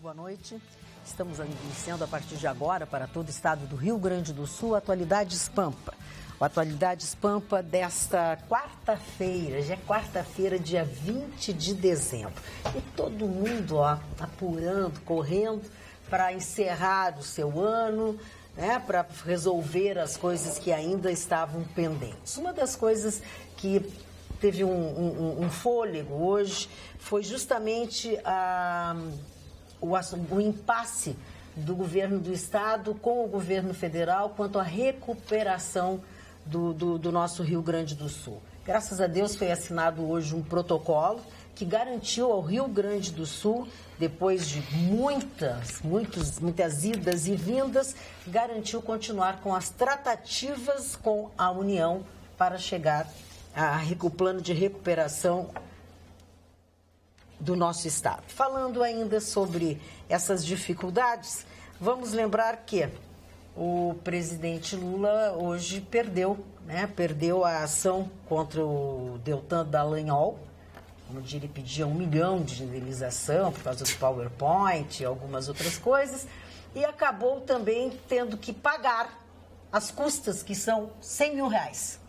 boa noite. Estamos iniciando a partir de agora para todo o estado do Rio Grande do Sul, Atualidades Pampa. O Atualidades Pampa desta quarta-feira, já é quarta-feira, dia 20 de dezembro. E todo mundo, apurando, correndo para encerrar o seu ano, né, para resolver as coisas que ainda estavam pendentes. Uma das coisas que teve um fôlego hoje foi justamente o impasse do governo do estado com o governo federal quanto à recuperação do nosso Rio Grande do Sul. Graças a Deus foi assinado hoje um protocolo que garantiu ao Rio Grande do Sul, depois de muitas idas e vindas, garantiu continuar com as tratativas com a União para chegar ao plano de recuperação do nosso estado. Falando ainda sobre essas dificuldades, vamos lembrar que o presidente Lula hoje perdeu a ação contra o Deltan Dallagnol, onde ele pedia 1 milhão de indenização por causa do PowerPoint e algumas outras coisas, e acabou também tendo que pagar as custas, que são 100 mil reais.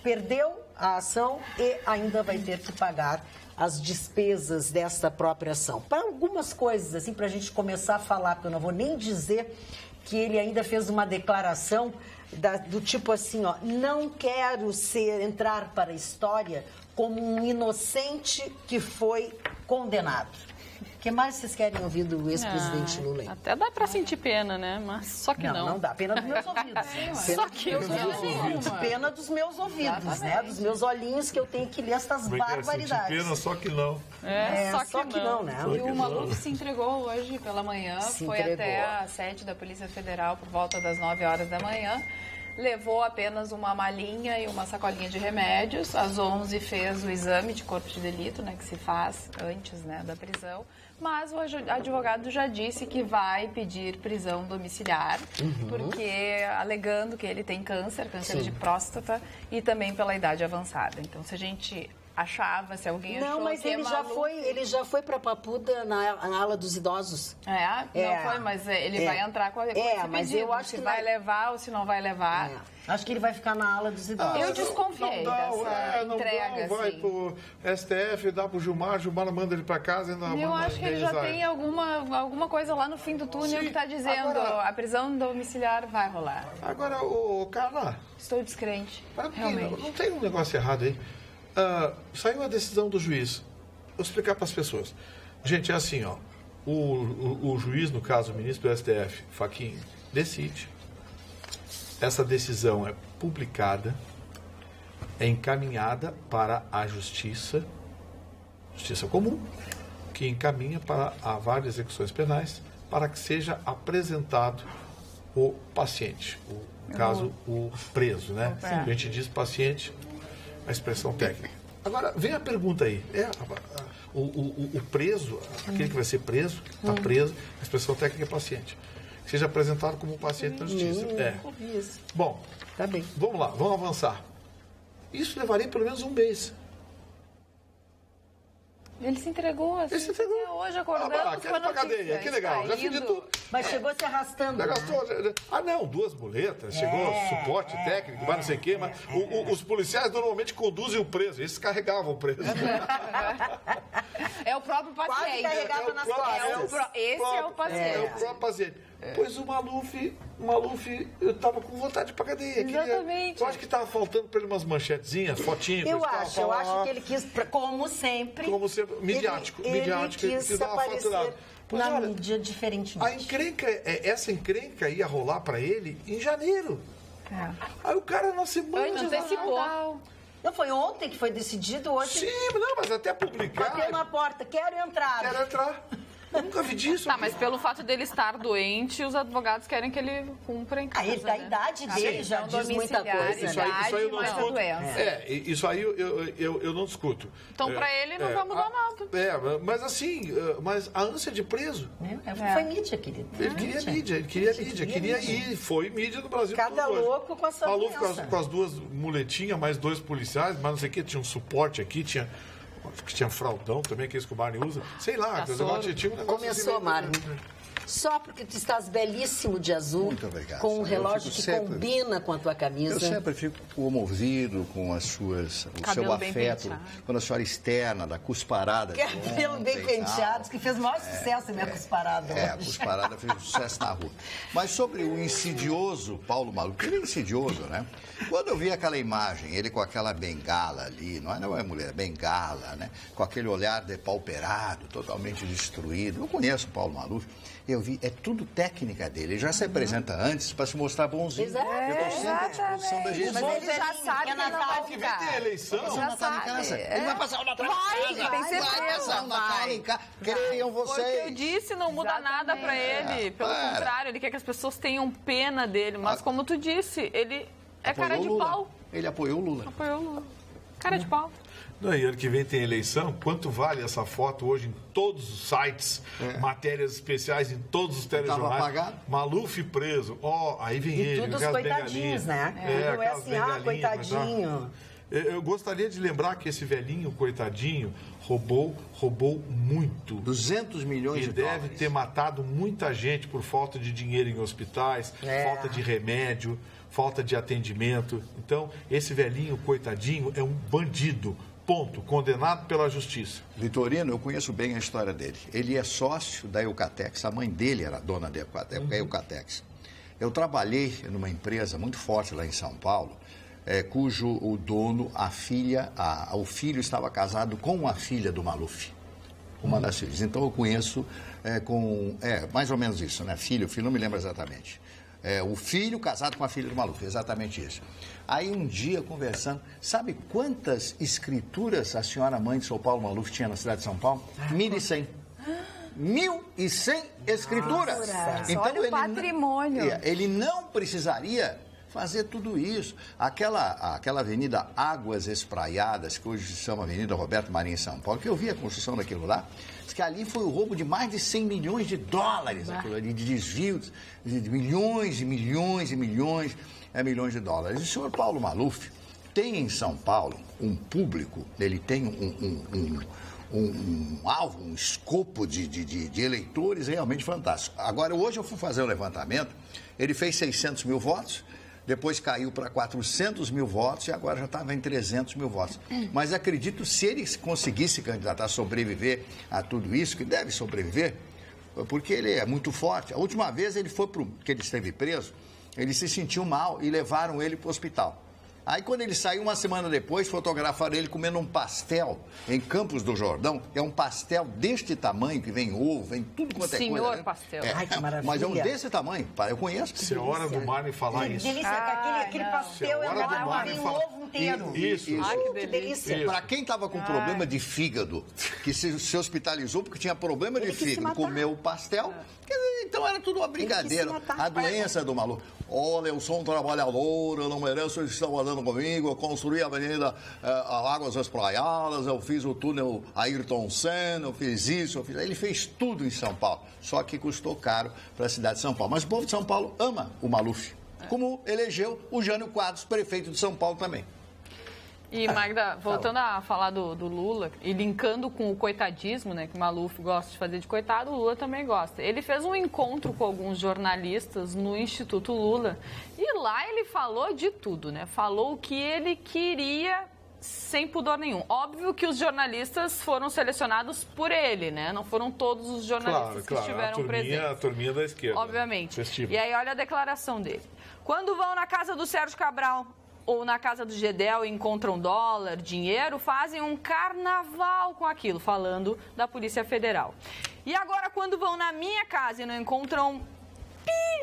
Perdeu a ação e ainda vai ter que pagar as despesas dessa própria ação. Para algumas coisas, assim, para a gente começar a falar, porque eu não vou nem dizer que ele ainda fez uma declaração do tipo assim, não quero entrar para a história como um inocente que foi condenado. O que mais vocês querem ouvir do ex-presidente Lula? Até dá pra sentir pena, né? Mas só que não. Não dá. Pena dos meus ouvidos. Só que Pena dos meus ouvidos, né? Dos meus olhinhos que eu tenho que ler essas barbaridades. Pena, só que não. Só que não, né? E o Maluf se entregou hoje pela manhã, até a sede da Polícia Federal por volta das 9 horas da manhã. Levou apenas uma malinha e uma sacolinha de remédios. Às 11 fez o exame de corpo de delito, né, que se faz antes, né, da prisão. Mas o advogado já disse que vai pedir prisão domiciliar, porque alegando que ele tem câncer de próstata e também pela idade avançada. Então, se a gente achava, se alguém achou mas que ele já foi para Papuda na ala dos idosos. Não foi, mas ele vai entrar com esse mas pedido, eu acho se que vai levar ou se não vai levar. Acho que ele vai ficar na ala dos idosos. Eu desconfiei dessa entrega. Vai pro STF, dá pro Gilmar manda ele para casa. Eu acho que ele já tem alguma coisa lá no fim do túnel que está dizendo a prisão domiciliar vai rolar. Agora, Carla... Estou descrente, realmente. Não tem um negócio errado aí. Saiu a decisão do juiz. Vou explicar para as pessoas. Gente, é assim, o juiz, no caso o ministro do STF, Fachin, decide. Essa decisão é publicada, é encaminhada para a justiça comum, que encaminha para a várias execuções penais, para que seja apresentado o paciente, no caso o preso, né? A gente diz paciente, a expressão técnica. Agora, vem a pergunta aí. O preso, aquele que vai ser preso, está preso, a expressão técnica é paciente. Seja apresentado como um paciente na justiça. Bom, tá bem. Vamos lá, vamos avançar. Isso levaria pelo menos um mês. Ele se entregou, assim. Ele se entregou. Hoje acordamos quer ir pra cadeia, que legal. Já fiz de tudo. Mas chegou se arrastando. Não, 2 muletas, chegou suporte técnico, vai não sei o quê, mas os policiais normalmente conduzem o preso, eles carregavam o preso. É o próprio paciente. Quase carregava nas costas. Esse é o paciente. É o próprio paciente. Pois o Maluf, eu tava com vontade de ir pra cadeia. Exatamente. Eu acho que tava faltando pra ele umas manchetezinhas, fotinhas. Eu acho que ele quis, como sempre, midiático. Ele quis aparecer na mídia diferentemente. Essa encrenca ia rolar pra ele em janeiro. Aí o cara na semana... Antecipou. Não foi ontem que foi decidido, hoje... Sim, mas até publicar... Bateu na porta, quero entrar. Eu nunca vi disso. Tá, mas pelo fato dele estar doente, os advogados querem que ele cumpra em casa. A idade dele já diz muita coisa. Isso aí eu não discuto. Isso aí eu não discuto. Então, pra ele não vai mudar nada. Mas assim, a ânsia de preso... Foi mídia, querido. Ele queria ir. Foi mídia no Brasil. Cada louco com a sua doença. Com as 2 muletinhas, mais 2 policiais, mas não sei o que, tinha um suporte aqui, tinha... que tinha fraldão também, que esse que o Marne usa. Sei lá, tinha um negócio. Começou, assim, Marne. Só porque tu estás belíssimo de azul, muito obrigado, com um relógio que combina com a tua camisa. Eu sempre fico comovido com o seu afeto, quando a senhora externa, da cusparada. Cabelo bem penteado, que fez o maior sucesso a minha cusparada. A cusparada fez sucesso na rua. Mas sobre o insidioso Paulo Maluf, ele é insidioso, né? Quando eu vi aquela imagem, ele com aquela bengala ali, não é mulher, bengala, né? Com aquele olhar depauperado, totalmente destruído. Eu conheço o Paulo Maluf. Eu vi, é tudo técnica dele. Ele já se apresenta antes para se mostrar bonzinho. Exato. Eu estou sempre à disposição da gente. Mas ele já sabe que Natal que vem ter eleição. Ele vai passar o Natal em casa. tem certeza. Vai passar o Natal em casa. Creiam vocês. Porque eu disse, não muda nada pra ele. Pelo contrário, ele quer que as pessoas tenham pena dele. Mas como tu disse, ele é cara de pau. Ele apoiou o Lula. Apoiou o Lula. Cara de pau. Não, e ano que vem tem eleição. Quanto vale essa foto hoje em todos os sites, matérias especiais em todos os telejornais? Estava apagado? Maluf preso. Aí vem ele. E todos os coitadinhos, né? Não é assim, coitadinho. Eu gostaria de lembrar que esse velhinho, coitadinho, roubou muito. 200 milhões de dólares. E deve ter matado muita gente por falta de dinheiro em hospitais, falta de remédio, falta de atendimento. Então, esse velhinho, coitadinho, é um bandido. Ponto. Condenado pela justiça. Vitorino, eu conheço bem a história dele. Ele é sócio da Eucatex. A mãe dele era dona da Eucatex. Eu trabalhei numa empresa muito forte lá em São Paulo, cujo o dono, o filho estava casado com a filha do Maluf. Uma das filhas. Então eu conheço mais ou menos isso, né? Filho, não me lembro exatamente. O filho casado com a filha do Maluf, exatamente isso. Aí um dia, conversando, sabe quantas escrituras a senhora mãe de São Paulo Maluf tinha na cidade de São Paulo? 1.100. 1.100 escrituras. Então, olha o patrimônio. Ele não precisaria fazer tudo isso. Aquela avenida Águas Espraiadas, que hoje se chama Avenida Roberto Marinho em São Paulo, que eu vi a construção daquilo lá, diz que ali foi o roubo de mais de 100 milhões de dólares, aquilo ali, de desvios de milhões e milhões e milhões de dólares. E o senhor Paulo Maluf tem em São Paulo um público, ele tem um alvo, um escopo de eleitores realmente fantástico. Agora, hoje eu fui fazer o levantamento, ele fez 600 mil votos, depois caiu para 400 mil votos e agora já estava em 300 mil votos. Mas acredito, se ele conseguisse candidatar, sobreviver a tudo isso, que deve sobreviver, porque ele é muito forte. A última vez que ele esteve preso, ele se sentiu mal e levaram ele para o hospital. Aí, quando ele saiu, uma semana depois, fotografaram ele comendo um pastel em Campos do Jordão. É um pastel deste tamanho, que vem ovo, vem tudo quanto é coisa. Senhor pastel. Ai, que maravilha. Mas é um desse tamanho, eu conheço. Se é hora do Marne falar isso. Delícia, aquele pastel Se é hora do Marne vem um falar- ovo inteiro. Isso. Que delícia. Para quem estava com problema de fígado, que se hospitalizou porque tinha problema de Ele quis se fígado, matar. comeu o pastel, então era tudo uma brincadeira. Ele quis se matar. A doença do maluco. Olha, eu sou um trabalhador, eu não mereço eles estão andando comigo, eu construí a avenida Águas Espraiadas, eu fiz o túnel Ayrton Senna, eu fiz isso, eu fiz... Ele fez tudo em São Paulo, só que custou caro para a cidade de São Paulo. Mas o povo de São Paulo ama o Maluf, como elegeu o Jânio Quadros, prefeito de São Paulo também. E, Magda, voltando a falar do Lula, e linkando com o coitadismo, né, que o Maluf gosta de fazer de coitado, o Lula também gosta. Ele fez um encontro com alguns jornalistas no Instituto Lula, e lá ele falou de tudo, né? Falou o que ele queria sem pudor nenhum. Óbvio que os jornalistas foram selecionados por ele, né? Não foram todos os jornalistas que estiveram presentes. A turminha da esquerda. Obviamente. Festiva. E aí, olha a declaração dele. Quando vão na casa do Sérgio Cabral ou na casa do Gedel e encontram dólar, dinheiro, fazem um carnaval com aquilo, falando da Polícia Federal. E agora, quando vão na minha casa e não encontram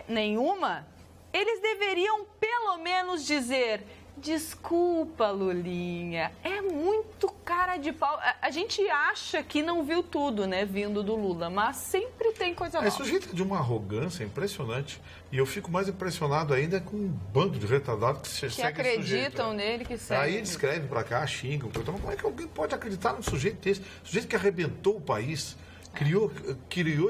nenhuma, eles deveriam pelo menos dizer: desculpa, Lulinha. É muito cara de pau. A gente acha que não viu tudo, né, vindo do Lula, mas sempre tem coisa nova. É sujeito de uma arrogância impressionante. E eu fico mais impressionado ainda com um bando de retardados que segue acreditam esse sujeito, nele, que seguem. Aí ele escreve pra cá, xinga. Então, como é que alguém pode acreditar num sujeito desse? Sujeito que arrebentou o país, criou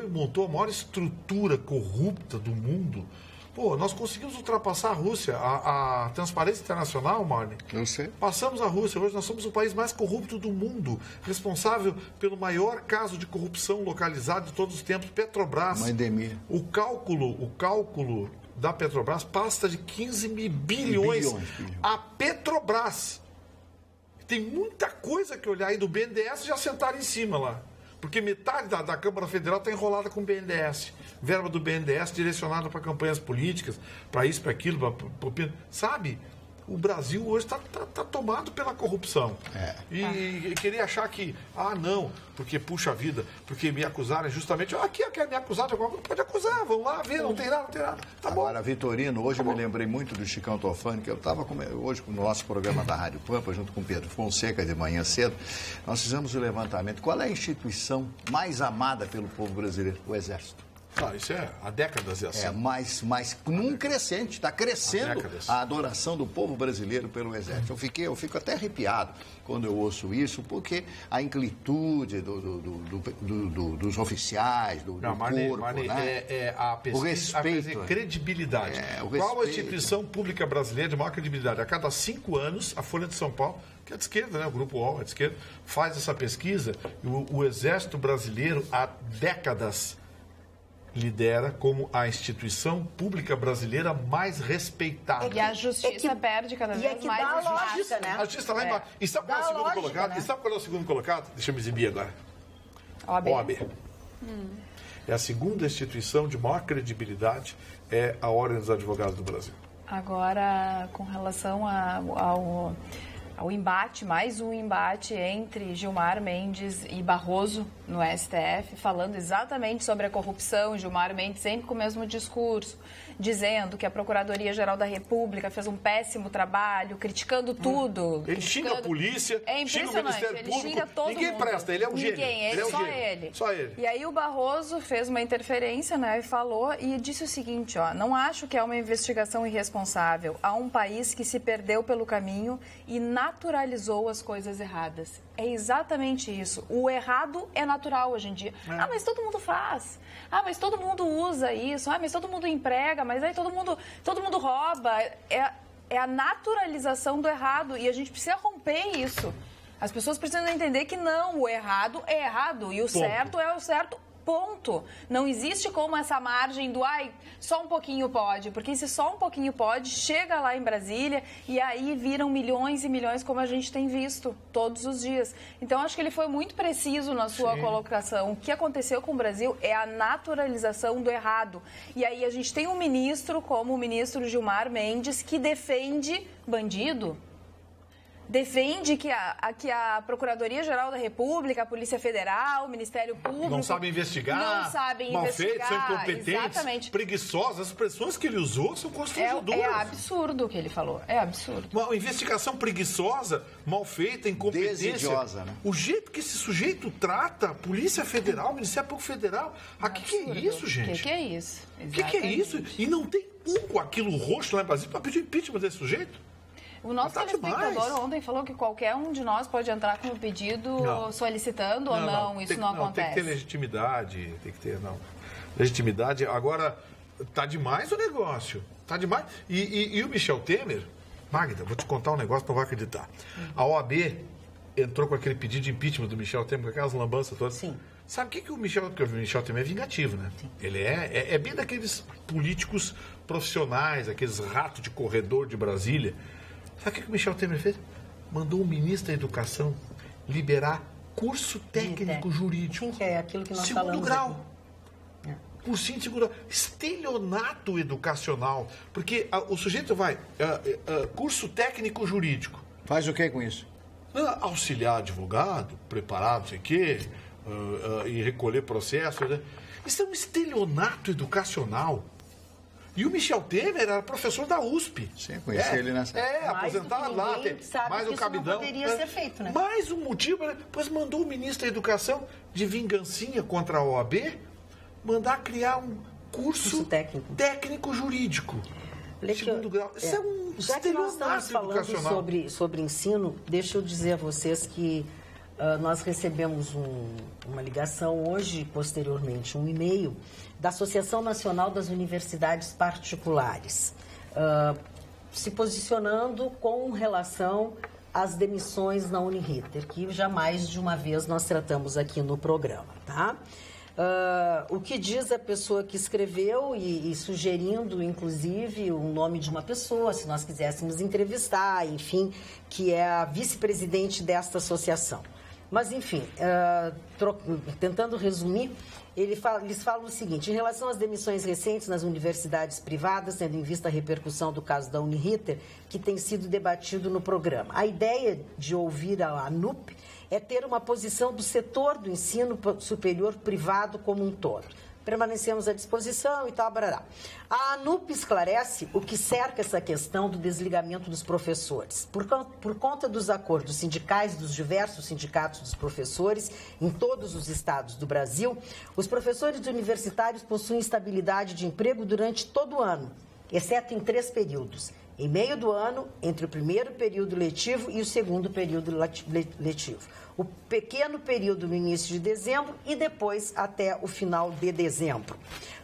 e montou a maior estrutura corrupta do mundo. Pô, nós conseguimos ultrapassar a Rússia, a transparência internacional, Marne. Eu sei. Passamos a Rússia, hoje nós somos o país mais corrupto do mundo, responsável pelo maior caso de corrupção localizado de todos os tempos, Petrobras. Uma endemia. O cálculo da Petrobras passa de 15 bilhões a Petrobras. Tem muita coisa que olhar aí do BNDES, já sentaram em cima lá. Porque metade da Câmara Federal está enrolada com o BNDES. Verba do BNDES direcionada para campanhas políticas, para isso, para aquilo, sabe? O Brasil hoje está tomado pela corrupção. E querer achar que, não, porque puxa vida, porque me acusaram justamente. Aqui quer me acusar de alguma coisa, pode acusar, vamos lá ver, não tem nada. Tá bom. Agora, Vitorino, hoje eu me lembrei muito do Chicão Tofani, que eu estava hoje no nosso programa da Rádio Pampa, junto com o Pedro Fonseca, de manhã cedo, nós fizemos o levantamento. Qual é a instituição mais amada pelo povo brasileiro? O Exército. Isso é há décadas assim. Mas num crescente, está crescendo a adoração do povo brasileiro pelo Exército. Eu fico até arrepiado quando eu ouço isso, porque a inclitude dos oficiais, do corpo, né? A pesquisa, o respeito, a credibilidade. Qual a instituição pública brasileira de maior credibilidade? A cada 5 anos, a Folha de São Paulo, que é de esquerda, né? O Grupo UOL é de esquerda, faz essa pesquisa. O Exército Brasileiro, há décadas, lidera como a instituição pública brasileira mais respeitada. E a justiça perde cada vez mais. Dá a lógica, né? A justiça está lá embaixo. E sabe qual é o segundo colocado? E sabe qual é o segundo colocado? Deixa eu me exibir agora. OAB. É a segunda instituição de maior credibilidade, é a Ordem dos Advogados do Brasil. Agora, com relação ao embate, mais um embate entre Gilmar Mendes e Barroso no STF, falando exatamente sobre a corrupção. Gilmar Mendes sempre com o mesmo discurso, dizendo que a Procuradoria-Geral da República fez um péssimo trabalho, criticando tudo. Ele xinga a polícia, xinga o Ministério Público, xinga todo ninguém mundo. Presta, ele é um gênio. Só ele. E aí o Barroso fez uma interferência, né, e falou, e disse o seguinte, não acho que é uma investigação irresponsável. Há um país que se perdeu pelo caminho e naturalizou as coisas erradas. É exatamente isso. O errado é natural hoje em dia. Mas todo mundo faz. Mas todo mundo usa isso. Mas todo mundo emprega. Mas aí todo mundo rouba. É a naturalização do errado. E a gente precisa romper isso. As pessoas precisam entender que não, o errado é errado. E o certo é o certo. Ponto. Não existe como essa margem do só um pouquinho pode, porque se só um pouquinho pode, chega lá em Brasília e aí viram milhões e milhões, como a gente tem visto todos os dias. Então, acho que ele foi muito preciso na sua colocação. O que aconteceu com o Brasil é a naturalização do errado. E aí a gente tem um ministro, como o ministro Gilmar Mendes, que defende bandido. Defende que a Procuradoria-Geral da República, a Polícia Federal, o Ministério Público... Não sabem investigar, mal feitos, são incompetentes, exatamente, preguiçosos. As expressões que ele usou são constrangedoras. É absurdo o que ele falou, é absurdo. Uma investigação preguiçosa, mal feita, incompetência. Desidiosa, né? O jeito que esse sujeito trata a Polícia Federal, o Ministério Público Federal... O que é isso, gente? O que é isso? O que é isso? E não tem com aquilo roxo lá em Brasília para pedir o impeachment desse sujeito? O nosso telespectador ontem falou que qualquer um de nós pode entrar com um pedido solicitando ou não. Isso não acontece. Tem que ter legitimidade, legitimidade. Agora, tá demais o negócio. Tá demais. E o Michel Temer, Magda, vou te contar um negócio que não vai acreditar. A OAB entrou com aquele pedido de impeachment do Michel Temer, com aquelas lambanças todas. Sim. Sabe o que o Michel Temer é vingativo, né? Sim. Ele é bem daqueles políticos profissionais, aqueles ratos de corredor de Brasília. Sabe o que o Michel Temer fez? Mandou o ministro da Educação liberar curso técnico jurídico. Sim, que é aquilo que nós segundo falamos grau. Cursinho de segundo grau. Estelionato educacional. Porque o sujeito vai... curso técnico jurídico. Faz o que com isso? Auxiliar advogado, preparado, não sei o quê, e recolher processos. Né? Isso é um estelionato educacional. E o Michel Temer era professor da USP. Sim, conheci ele nessa... aposentado lá. Mais um cabidão. Não poderia ser feito, né? Mais um motivo, pois mandou o ministro da Educação, de vingancinha contra a OAB, mandar criar um curso técnico jurídico. Segundo grau. Isso é um já que nós estamos falando educacional. sobre ensino, deixa eu dizer a vocês que nós recebemos uma ligação hoje, posteriormente, um e-mail da Associação Nacional das Universidades Particulares, se posicionando com relação às demissões na Uniriter, que já mais de uma vez nós tratamos aqui no programa, tá? O que diz a pessoa que escreveu e sugerindo, inclusive, o nome de uma pessoa, se nós quiséssemos entrevistar, enfim, que é a vice-presidente desta associação. Mas, enfim, tentando resumir, eles falam o seguinte: em relação às demissões recentes nas universidades privadas, tendo em vista a repercussão do caso da Uniriter, que tem sido debatido no programa. A ideia de ouvir a ANUP é ter uma posição do setor do ensino superior privado como um todo. Permanecemos à disposição e tal, barará. A ANUP esclarece o que cerca essa questão do desligamento dos professores. Por conta dos acordos sindicais dos diversos sindicatos dos professores em todos os estados do Brasil, os professores universitários possuem estabilidade de emprego durante todo o ano, exceto em 3 períodos. Em meio do ano, entre o primeiro período letivo e o segundo período letivo. O pequeno período no início de dezembro e depois até o final de dezembro.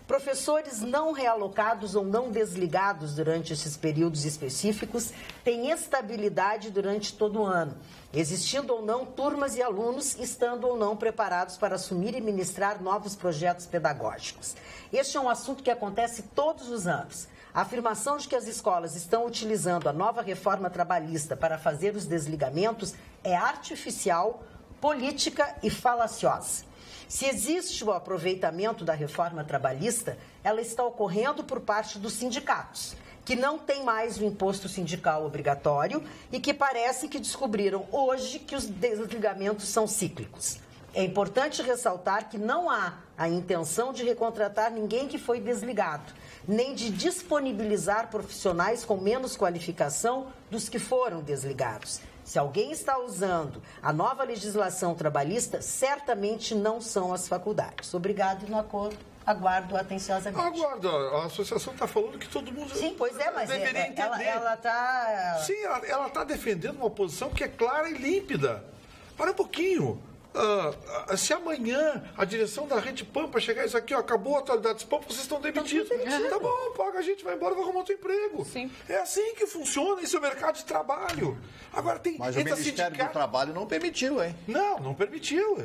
Professores não realocados ou não desligados durante esses períodos específicos têm estabilidade durante todo o ano, existindo ou não turmas e alunos, estando ou não preparados para assumir e ministrar novos projetos pedagógicos. Este é um assunto que acontece todos os anos. A afirmação de que as escolas estão utilizando a nova reforma trabalhista para fazer os desligamentos é artificial, política e falaciosa. Se existe o aproveitamento da reforma trabalhista, ela está ocorrendo por parte dos sindicatos, que não têm mais o imposto sindical obrigatório e que parece que descobriram hoje que os desligamentos são cíclicos. É importante ressaltar que não há a intenção de recontratar ninguém que foi desligado, nem de disponibilizar profissionais com menos qualificação dos que foram desligados. Se alguém está usando a nova legislação trabalhista, certamente não são as faculdades. Obrigado e no acordo. Aguardo atenciosamente. Aguardo. A associação está falando que todo mundo... Sim, pois é, mas ela está... Sim, ela está defendendo uma posição que é clara e límpida. Para um pouquinho. Se amanhã a direção da Rede Pampa chegar isso aqui, ó, acabou a atualidade dos Pampa, vocês estão demitidos. Tá bom, paga a gente, vai embora, vai arrumar outro emprego. Sim. É assim que funciona, esse é o mercado de trabalho. Agora tem... Mas o Ministério do Trabalho não permitiu, hein? Não permitiu.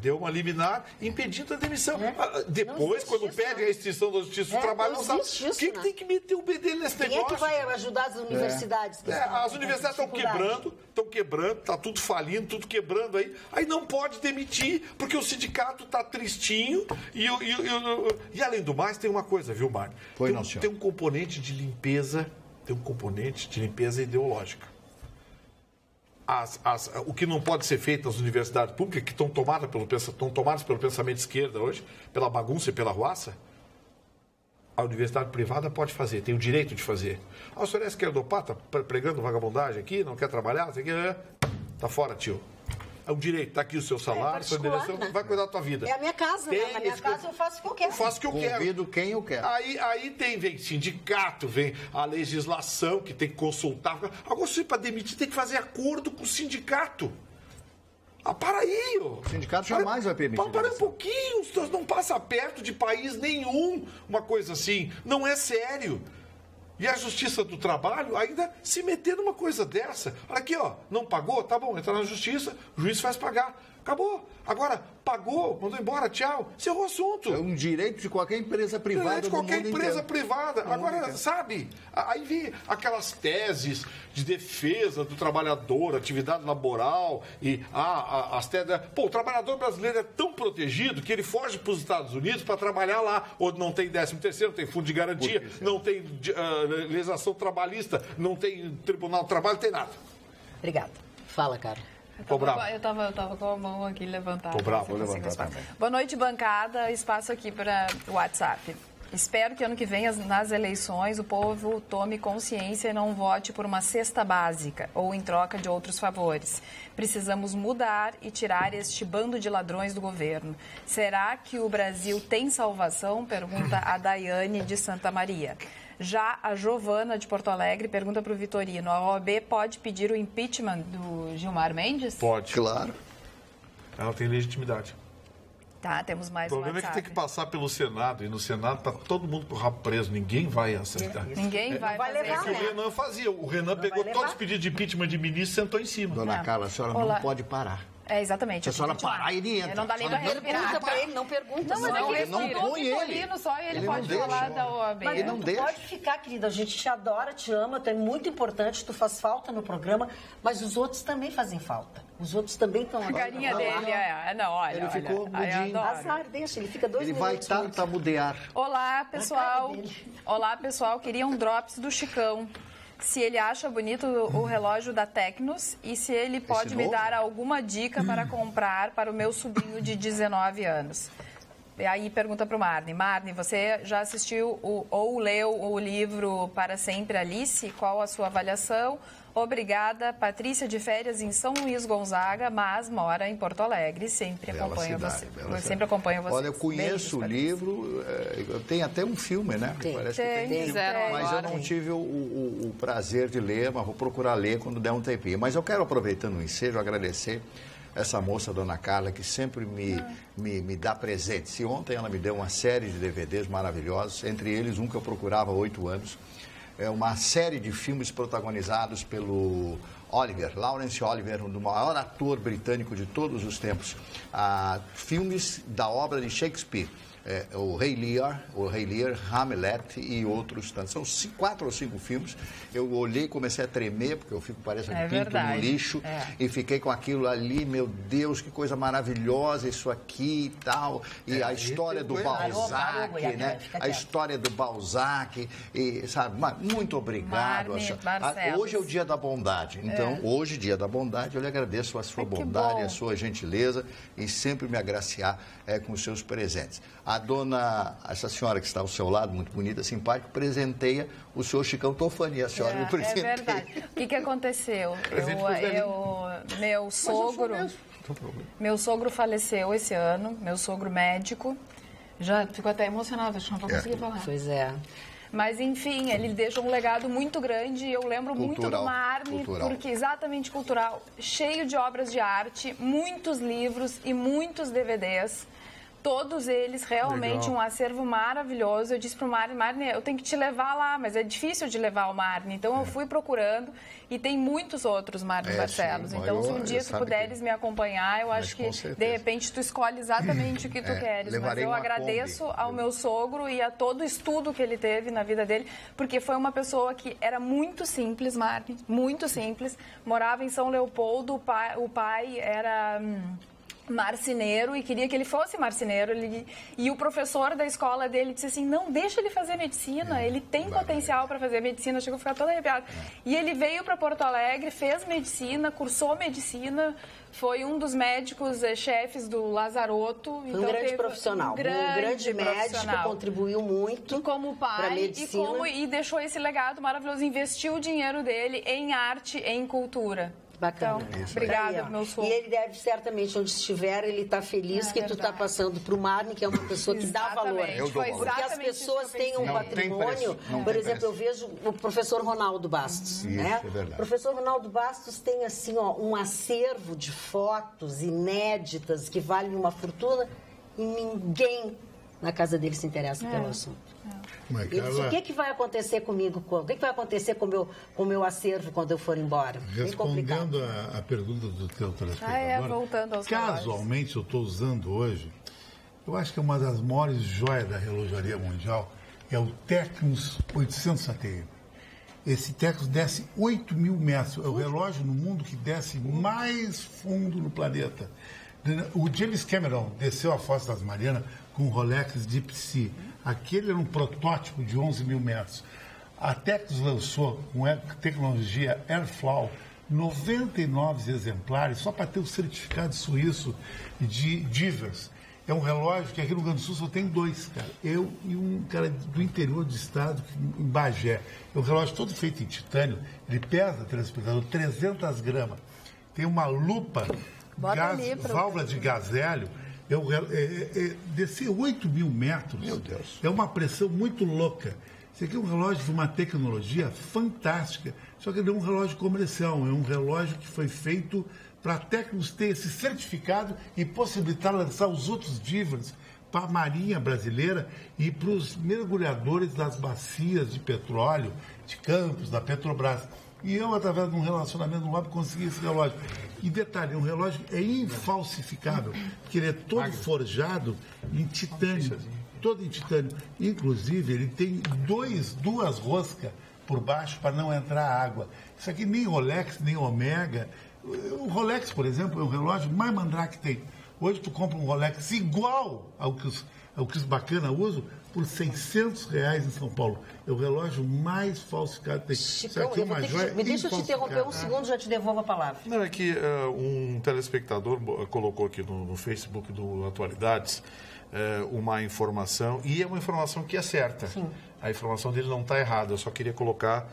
Deu uma liminar impedindo a demissão. Depois, quando pede a extinção da Justiça do Trabalho, não sabe. Quem tem que meter o bedelho nesse negócio? Quem é que vai ajudar as universidades? As universidades estão quebrando, está tudo falindo, tudo quebrando aí. Aí não pode demitir, porque o sindicato está tristinho. E além do mais, tem uma coisa, viu, Mário? Tem um componente de limpeza, ideológica. O que não pode ser feito nas universidades públicas, que estão tomadas pelo pensamento de esquerda hoje, pela bagunça e pela ruaça, a universidade privada pode fazer, tem o direito de fazer. O senhor é esquerdopata, pregando vagabundagem aqui, não quer trabalhar, está fora, tio. É um direito, está aqui o seu salário, sua direção, vai cuidar da tua vida. É a minha casa, né? Na minha casa eu faço o que eu quero. Eu faço o que eu quero. Convido quem eu quero. Aí vem sindicato, vem a legislação que tem que consultar. Agora, se para demitir, tem que fazer acordo com o sindicato. Para aí, ó. O sindicato jamais vai permitir. Para um pouquinho, não passa perto de país nenhum uma coisa assim. Não é sério. E a Justiça do Trabalho ainda se meter numa coisa dessa. Olha aqui, ó, não pagou? Tá bom, entra na Justiça, o juiz faz pagar. Acabou. Agora, pagou, mandou embora, tchau. Encerrou o assunto. É um direito de qualquer empresa privada de qualquer empresa privada. Agora, sabe, aí vem aquelas teses de defesa do trabalhador, atividade laboral e as teses... Pô, o trabalhador brasileiro é tão protegido que ele foge para os Estados Unidos para trabalhar lá, onde não tem 13º, não tem fundo de garantia, não tem legislação trabalhista, não tem tribunal do trabalho, não tem nada. Obrigada. Fala, cara. Eu tava com a mão aqui levantada. Tô bravo, vou levantar também. Boa noite, bancada. Espaço aqui para o WhatsApp. Espero que ano que vem, nas eleições, o povo tome consciência e não vote por uma cesta básica ou em troca de outros favores. Precisamos mudar e tirar este bando de ladrões do governo. Será que o Brasil tem salvação? Pergunta a Daiane de Santa Maria. Já a Giovana de Porto Alegre pergunta para o Vitorino: a OAB pode pedir o impeachment do Gilmar Mendes? Pode. Claro. ela tem legitimidade. Tá, temos mais o problema é que tem que passar pelo Senado, e no Senado tá todo mundo com o rabo preso, ninguém vai aceitar. Ninguém vai levar, É que o Renan fazia, o Renan pegou todos os pedidos de impeachment de ministro e sentou em cima. Dona Carla, a senhora não pode parar. Exatamente. Se a senhora parar, ele entra. Não dá nem pra respirar. Pergunta pra ele, não pergunta. Não, mas não, ele não põe ele. Só ele Ele pode não falar deixa. da OAB. Mas não tu deixa. pode ficar, querida. A gente te adora, te ama, tu é muito importante, tu faz falta no programa, mas os outros também fazem falta. Os outros também estão A carinha dele não, olha. Ele ficou mudinho. Azar, deixa, ele fica 2 Ele vai minutos. tartamudear. Olá, pessoal. A cara dele. Olá, pessoal. Queria um drops do Chicão. Se ele acha bonito o relógio da Tecnos e se ele pode me novo? dar alguma dica para comprar para o meu sobrinho de 19 anos. E aí pergunta para o Marne. Marne, você já assistiu ou leu o livro Para Sempre Alice? Qual a sua avaliação? Obrigada. Patrícia, de férias em São Luís Gonzaga, mas mora em Porto Alegre. Sempre acompanho você. Eu sempre acompanho você. Olha, eu conheço o livro, tem até um filme, né? Parece que tem um filme, mas eu não tive o prazer de ler, mas vou procurar ler quando der um tempinho. Mas eu quero, aproveitando o ensejo, agradecer essa moça, Dona Carla, que sempre me dá presentes. E ontem ela me deu uma série de DVDs maravilhosos, entre eles um que eu procurava há 8 anos. É uma série de filmes protagonizados pelo Laurence Olivier, o maior ator britânico de todos os tempos. Filmes da obra de Shakespeare. O Rei Lear, Hamlet e outros tantos. São 4 ou 5 filmes. Eu olhei, comecei a tremer, porque eu fico parecendo pinto no lixo. E fiquei com aquilo ali, meu Deus, que coisa maravilhosa isso aqui e tal. E a história do Balzac, né? A história do Balzac. E, sabe, muito obrigado. Hoje é o dia da bondade. Então, hoje, dia da bondade, eu lhe agradeço a sua bondade, a sua gentileza e sempre me agraciar com os seus presentes. Essa senhora que está ao seu lado, muito bonita, simpática, presenteia o senhor Chicão Tofani. A senhora me presenteia. É verdade. O que aconteceu? Meu sogro faleceu esse ano, meu sogro médico. Já fico até emocionada, acho que não vou conseguir falar. Pois é. Mas, enfim, ele deixou um legado muito grande e eu lembro muito do Marne, porque exatamente cultural, cheio de obras de arte, muitos livros e muitos DVDs. Todos eles realmente um acervo maravilhoso. Eu disse para o Marne, eu tenho que te levar lá, mas é difícil de levar o Marne. Então, eu fui procurando e tem muitos outros Marne Barcelos. Sim, então, se um dia tu puderes me acompanhar, eu acho que, de repente, tu escolhe exatamente o que tu queres. Mas eu agradeço ao meu sogro e a todo o estudo que ele teve na vida dele, porque foi uma pessoa que era muito simples, Marne, muito simples. Morava em São Leopoldo, o pai era marceneiro e queria que ele fosse marceneiro. E o professor da escola dele disse assim, não, deixa ele fazer medicina, ele tem potencial para fazer medicina. Chegou a ficar toda arrepiada. E ele veio para Porto Alegre, fez medicina, cursou medicina, foi um dos médicos chefes do Lazaroto. Foi um grande profissional, um grande médico, contribuiu muito como pai medicina. E deixou esse legado maravilhoso, investiu o dinheiro dele em arte, em cultura. Bacana. Então, obrigada, meu sogro. E ele deve, certamente, onde estiver, ele está feliz que tu está passando para o Marne, que é uma pessoa que dá valor. Porque as pessoas têm um patrimônio. Por exemplo, eu vejo o professor Ronaldo Bastos. Isso, né? é verdade. O professor Ronaldo Bastos tem, assim, um acervo de fotos inéditas que valem uma fortuna e ninguém na casa dele se interessa pelo assunto. Ele disse, o que vai acontecer comigo? O que vai acontecer com o meu acervo quando eu for embora? Respondendo a pergunta do teu telespectador, voltando aos casualmente eu estou usando hoje, eu acho que é uma das maiores joias da relojaria mundial, é o Tecnos 800 ATM. Esse Tecnos desce 8.000 metros, é o relógio no mundo que desce mais fundo no planeta. O James Cameron desceu a Foz das Marianas com o Rolex Deep Sea. Aquele era um protótipo de 11.000 metros. A Tecnos lançou com a tecnologia Airflow 99 exemplares só para ter o certificado suíço de Divers. É um relógio que aqui no Rio Grande do Sul só tem 2, cara. Eu e um cara do interior do estado, em Bagé. É um relógio todo feito em titânio. Ele pesa, telespectador, 300 gramas. Tem uma lupa, válvula de gás hélio. Descer 8.000 metros. Meu Deus. É uma pressão muito louca. Isso aqui é um relógio de uma tecnologia fantástica. Só que não é um relógio comercial, é um relógio que foi feito para a Tecnos ter esse certificado e possibilitar lançar os outros divers para a Marinha Brasileira e para os mergulhadores das bacias de petróleo, de Campos, da Petrobras. E eu, através de um relacionamento no lobby, consegui esse relógio. E detalhe, um relógio é infalsificável, porque ele é todo forjado em titânio, todo em titânio. Inclusive, ele tem duas roscas por baixo para não entrar água. Isso aqui nem Rolex, nem Omega. O Rolex, por exemplo, é o relógio mais mandrake que tem. Hoje tu compra um Rolex igual ao que os bacana usam por R$600 em São Paulo. É o relógio mais falsificado que tem. Chicão, me deixa eu te interromper um segundo, já te devolvo a palavra. Não, é que um telespectador colocou aqui no Facebook do Atualidades uma informação, e é uma informação que é certa. Sim. A informação dele não está errada, eu só queria colocar,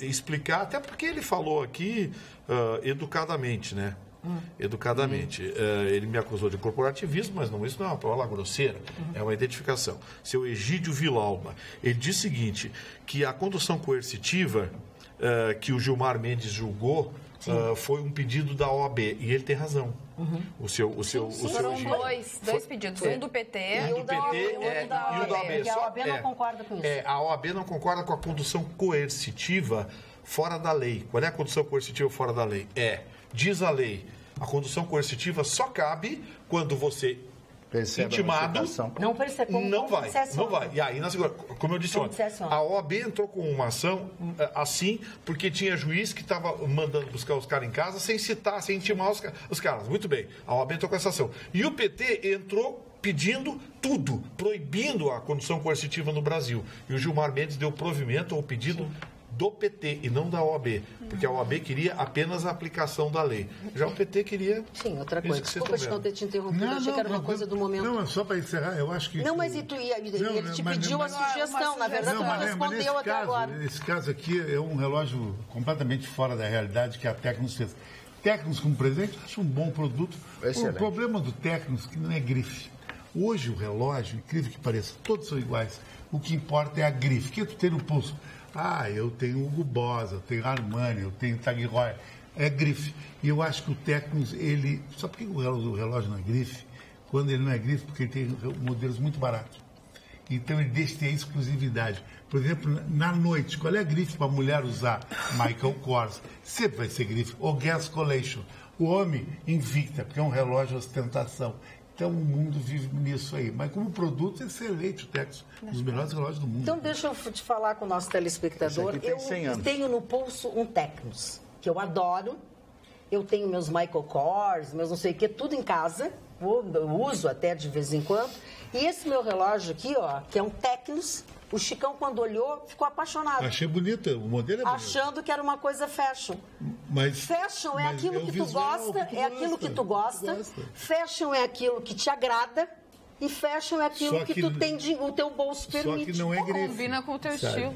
explicar, até porque ele falou aqui educadamente, né? Educadamente. Ele me acusou de corporativismo, mas isso não é uma palavra grosseira, é uma identificação. Seu Egídio Villalba, ele diz o seguinte, que a condução coercitiva que o Gilmar Mendes julgou foi um pedido da OAB, e ele tem razão. Foram dois pedidos, um do PT e o da OAB. Porque a OAB não concorda com isso. A OAB não concorda com a condução coercitiva fora da lei. Qual é a condução coercitiva fora da lei? Diz a lei, a condução coercitiva só cabe quando você intimado não vai. E aí, como eu disse ontem, a OAB entrou com uma ação assim, porque tinha juiz que estava mandando buscar os caras em casa sem citar, sem intimar os caras. Muito bem, a OAB entrou com essa ação. E o PT entrou pedindo tudo, proibindo a condução coercitiva no Brasil. E o Gilmar Mendes deu provimento ao pedido do PT e não da OAB, porque a OAB queria apenas a aplicação da lei. Já o PT queria... Sim, outra coisa. Desculpa de não ter te interrompido, achei que era uma coisa do momento. Não, só para encerrar, eu acho que... Não, mas ele te pediu a sugestão, na verdade, tu não respondeu até agora. Nesse caso aqui, é um relógio completamente fora da realidade que a Tecnos fez. Tecnos como presente, acho um bom produto. Excelente. O problema do Tecnos é que não é grife. Hoje o relógio, incrível que pareça, todos são iguais. O que importa é a grife. O que tu tem no pulso? Eu tenho Hugo Boss, eu tenho Armani, eu tenho Tag Heuer. É grife. E eu acho que o Tecnos, ele... Só porque o relógio não é grife? Quando ele não é grife, porque ele tem modelos muito baratos. Então ele deixa de ter exclusividade. Por exemplo, na noite, qual é a grife para a mulher usar? Michael Kors. Sempre vai ser grife. Ou Gas Collection. O homem, Invicta, porque é um relógio de ostentação. Então, o mundo vive nisso aí. Mas, como produto, é excelente o Tecnos. Um dos melhores relógios do mundo. Então, deixa eu te falar com o nosso telespectador. Eu tenho no pulso um Tecnos, que eu adoro. Eu tenho meus Michael Kors, meus não sei o que, tudo em casa. Eu uso até de vez em quando. E esse meu relógio aqui, que é um Tecnos, o Chicão, quando olhou, ficou apaixonado. Achei bonito, o modelo é bonito. Achando que era uma coisa fashion. Fashion é aquilo que tu gosta, Fashion é aquilo que te agrada. E fashion é aquilo que tu tem, o teu bolso permite. Só que não é grife. Combina com o teu estilo.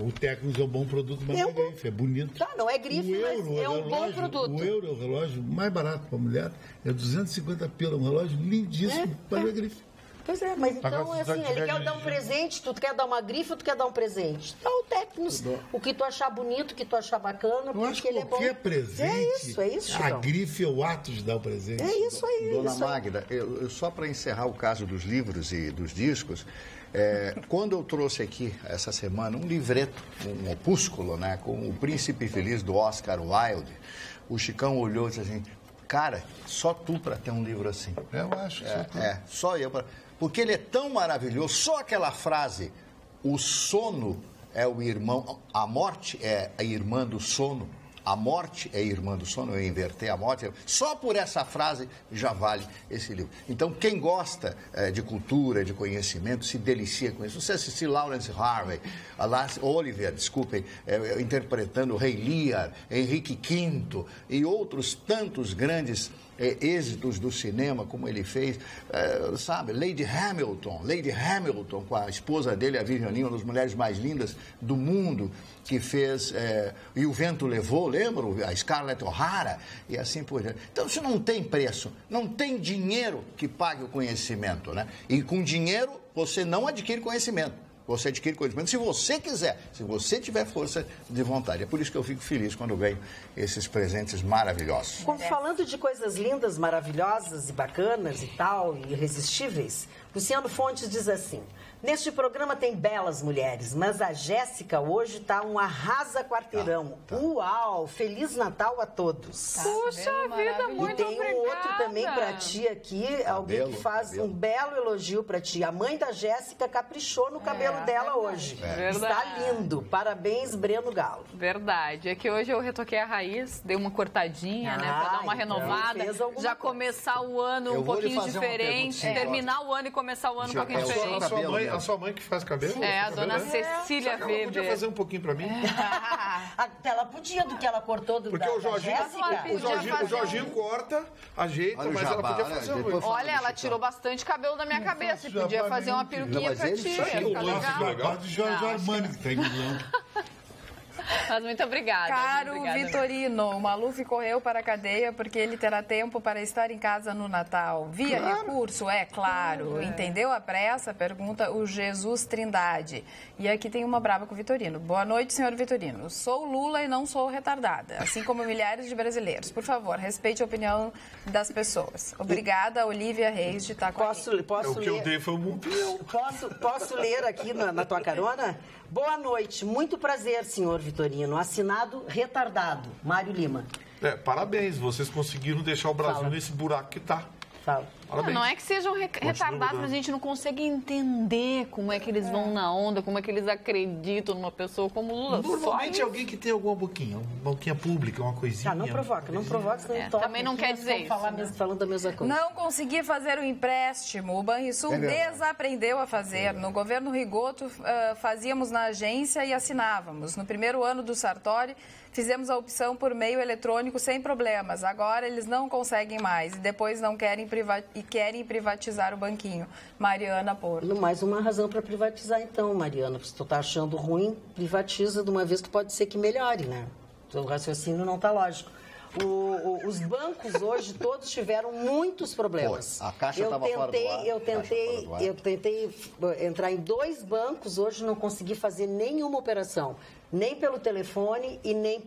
O Tecnos é um bom produto, mas não é grife, é bonito. Não é grife, mas é um bom produto. O euro é o relógio mais barato para a mulher, é 250 pila, um relógio lindíssimo, mas não é grife. Pois é, mas então, assim, ele quer dar um presente, tu quer dar uma grife ou tu quer dar um presente? Então, o Tecnos, o que tu achar bonito, o que tu achar bacana, porque ele é bom. Qualquer presente, é isso, a grife é o ato de dar o presente. É isso aí. Dona Magda, só para encerrar o caso dos livros e dos discos, quando eu trouxe aqui, essa semana, um livreto, um opúsculo, né, com O Príncipe Feliz, do Oscar Wilde, o Chicão olhou e disse assim, cara, só tu para ter um livro assim. Eu acho que só eu para... Porque ele é tão maravilhoso, só aquela frase, o sono é o irmão, a morte é a irmã do sono, a morte é irmã do sono, eu inverter a morte, só por essa frase já vale esse livro. Então, quem gosta de cultura, de conhecimento, se delicia com isso. Você assistir Laurence Harvey, Oliver, desculpem, interpretando Rei Lear, Henrique V e outros tantos grandes êxitos do cinema, como ele fez, sabe, Lady Hamilton, com a esposa dele, a Vivianinha, uma das mulheres mais lindas do mundo, que fez E o Vento Levou, lembram? A Scarlett O'Hara, e assim por diante. Então, isso não tem preço, não tem dinheiro que pague o conhecimento, né? E com dinheiro, você não adquire conhecimento. Você adquire conhecimento se você quiser, se você tiver força de vontade. É por isso que eu fico feliz quando ganho esses presentes maravilhosos. Falando de coisas lindas, maravilhosas e bacanas e tal, e irresistíveis, Luciano Fontes diz assim: neste programa tem belas mulheres, mas a Jéssica hoje tá um arrasa-quarteirão. Uau! Feliz Natal a todos. Puxa vida, muito obrigada. E tem um outro também pra ti aqui, alguém que faz um belo elogio pra ti. A mãe da Jéssica caprichou no cabelo dela hoje. Está lindo. Parabéns, Breno Galo. Verdade. É que hoje eu retoquei a raiz, dei uma cortadinha, né, pra dar uma renovada. Já começar o ano um pouquinho diferente, terminar o ano e começar o ano um pouquinho diferente. A sua mãe que faz cabelo? É, a dona Cecília Weber. Ela podia fazer um pouquinho pra mim? Ela podia, do que ela cortou do Porque o Jorginho corta, ajeita, mas ela podia fazer um. Olha, ela tirou bastante cabelo da minha cabeça. Podia fazer uma peruquinha pra ti. Fica legal. De Jorge Armani que tá englobando. Mas muito obrigada. Caro Vitorino, o Maluf correu para a cadeia porque ele terá tempo para estar em casa no Natal. Via recurso? É claro. Entendeu a pressa? Pergunta o Jesus Trindade. E aqui tem uma brava com o Vitorino. Boa noite, senhor Vitorino. Sou Lula e não sou retardada, assim como milhares de brasileiros. Por favor, respeite a opinião das pessoas. Obrigada, Olivia Reis de Itaquari. O que eu dei foi um opinião. Posso ler aqui na tua carona? Boa noite, muito prazer, senhor Vitorino. Assinado retardado, Mário Lima. Parabéns, vocês conseguiram deixar o Brasil nesse buraco que tá. Não é que sejam retardados, mas a gente não consegue entender como é que eles vão na onda, como é que eles acreditam numa pessoa como Lula. Normalmente é alguém que tem alguma boquinha pública, uma coisinha. Não provoca, senão toca. Também não quer dizer isso. Falando a mesma coisa. Não consegui fazer o empréstimo. O Banrisul desaprendeu a fazer. No governo Rigoto, fazíamos na agência e assinávamos. No primeiro ano do Sartori, fizemos a opção por meio eletrônico sem problemas. Agora eles não conseguem mais e depois não querem privatizar o banquinho. Mariana Porto. Mais uma razão para privatizar então, Mariana. Se tu tá achando ruim, privatiza de uma vez que pode ser que melhore, né? O raciocínio não tá lógico. Os bancos hoje todos tiveram muitos problemas. A Caixa estava fora do ar. Eu tentei entrar em 2 bancos, hoje não consegui fazer nenhuma operação, nem pelo telefone e nem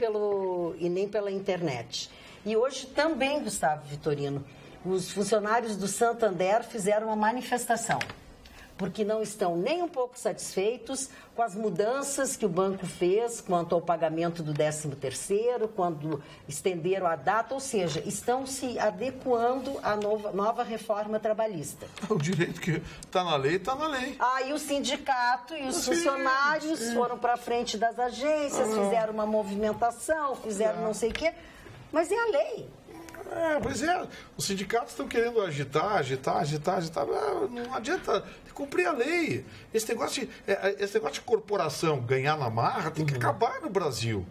pela internet. E hoje também, Gustavo Vitorino, os funcionários do Santander fizeram uma manifestação, porque não estão nem um pouco satisfeitos com as mudanças que o banco fez quanto ao pagamento do 13º, quando estenderam a data, ou seja, estão se adequando à nova reforma trabalhista. O direito que está na lei, está na lei. E o sindicato e os funcionários foram para frente das agências, fizeram uma movimentação, fizeram não sei o quê, mas é a lei. Pois é, os sindicatos estão querendo agitar. Não adianta cumprir a lei. Esse negócio de corporação ganhar na marra tem que acabar no Brasil.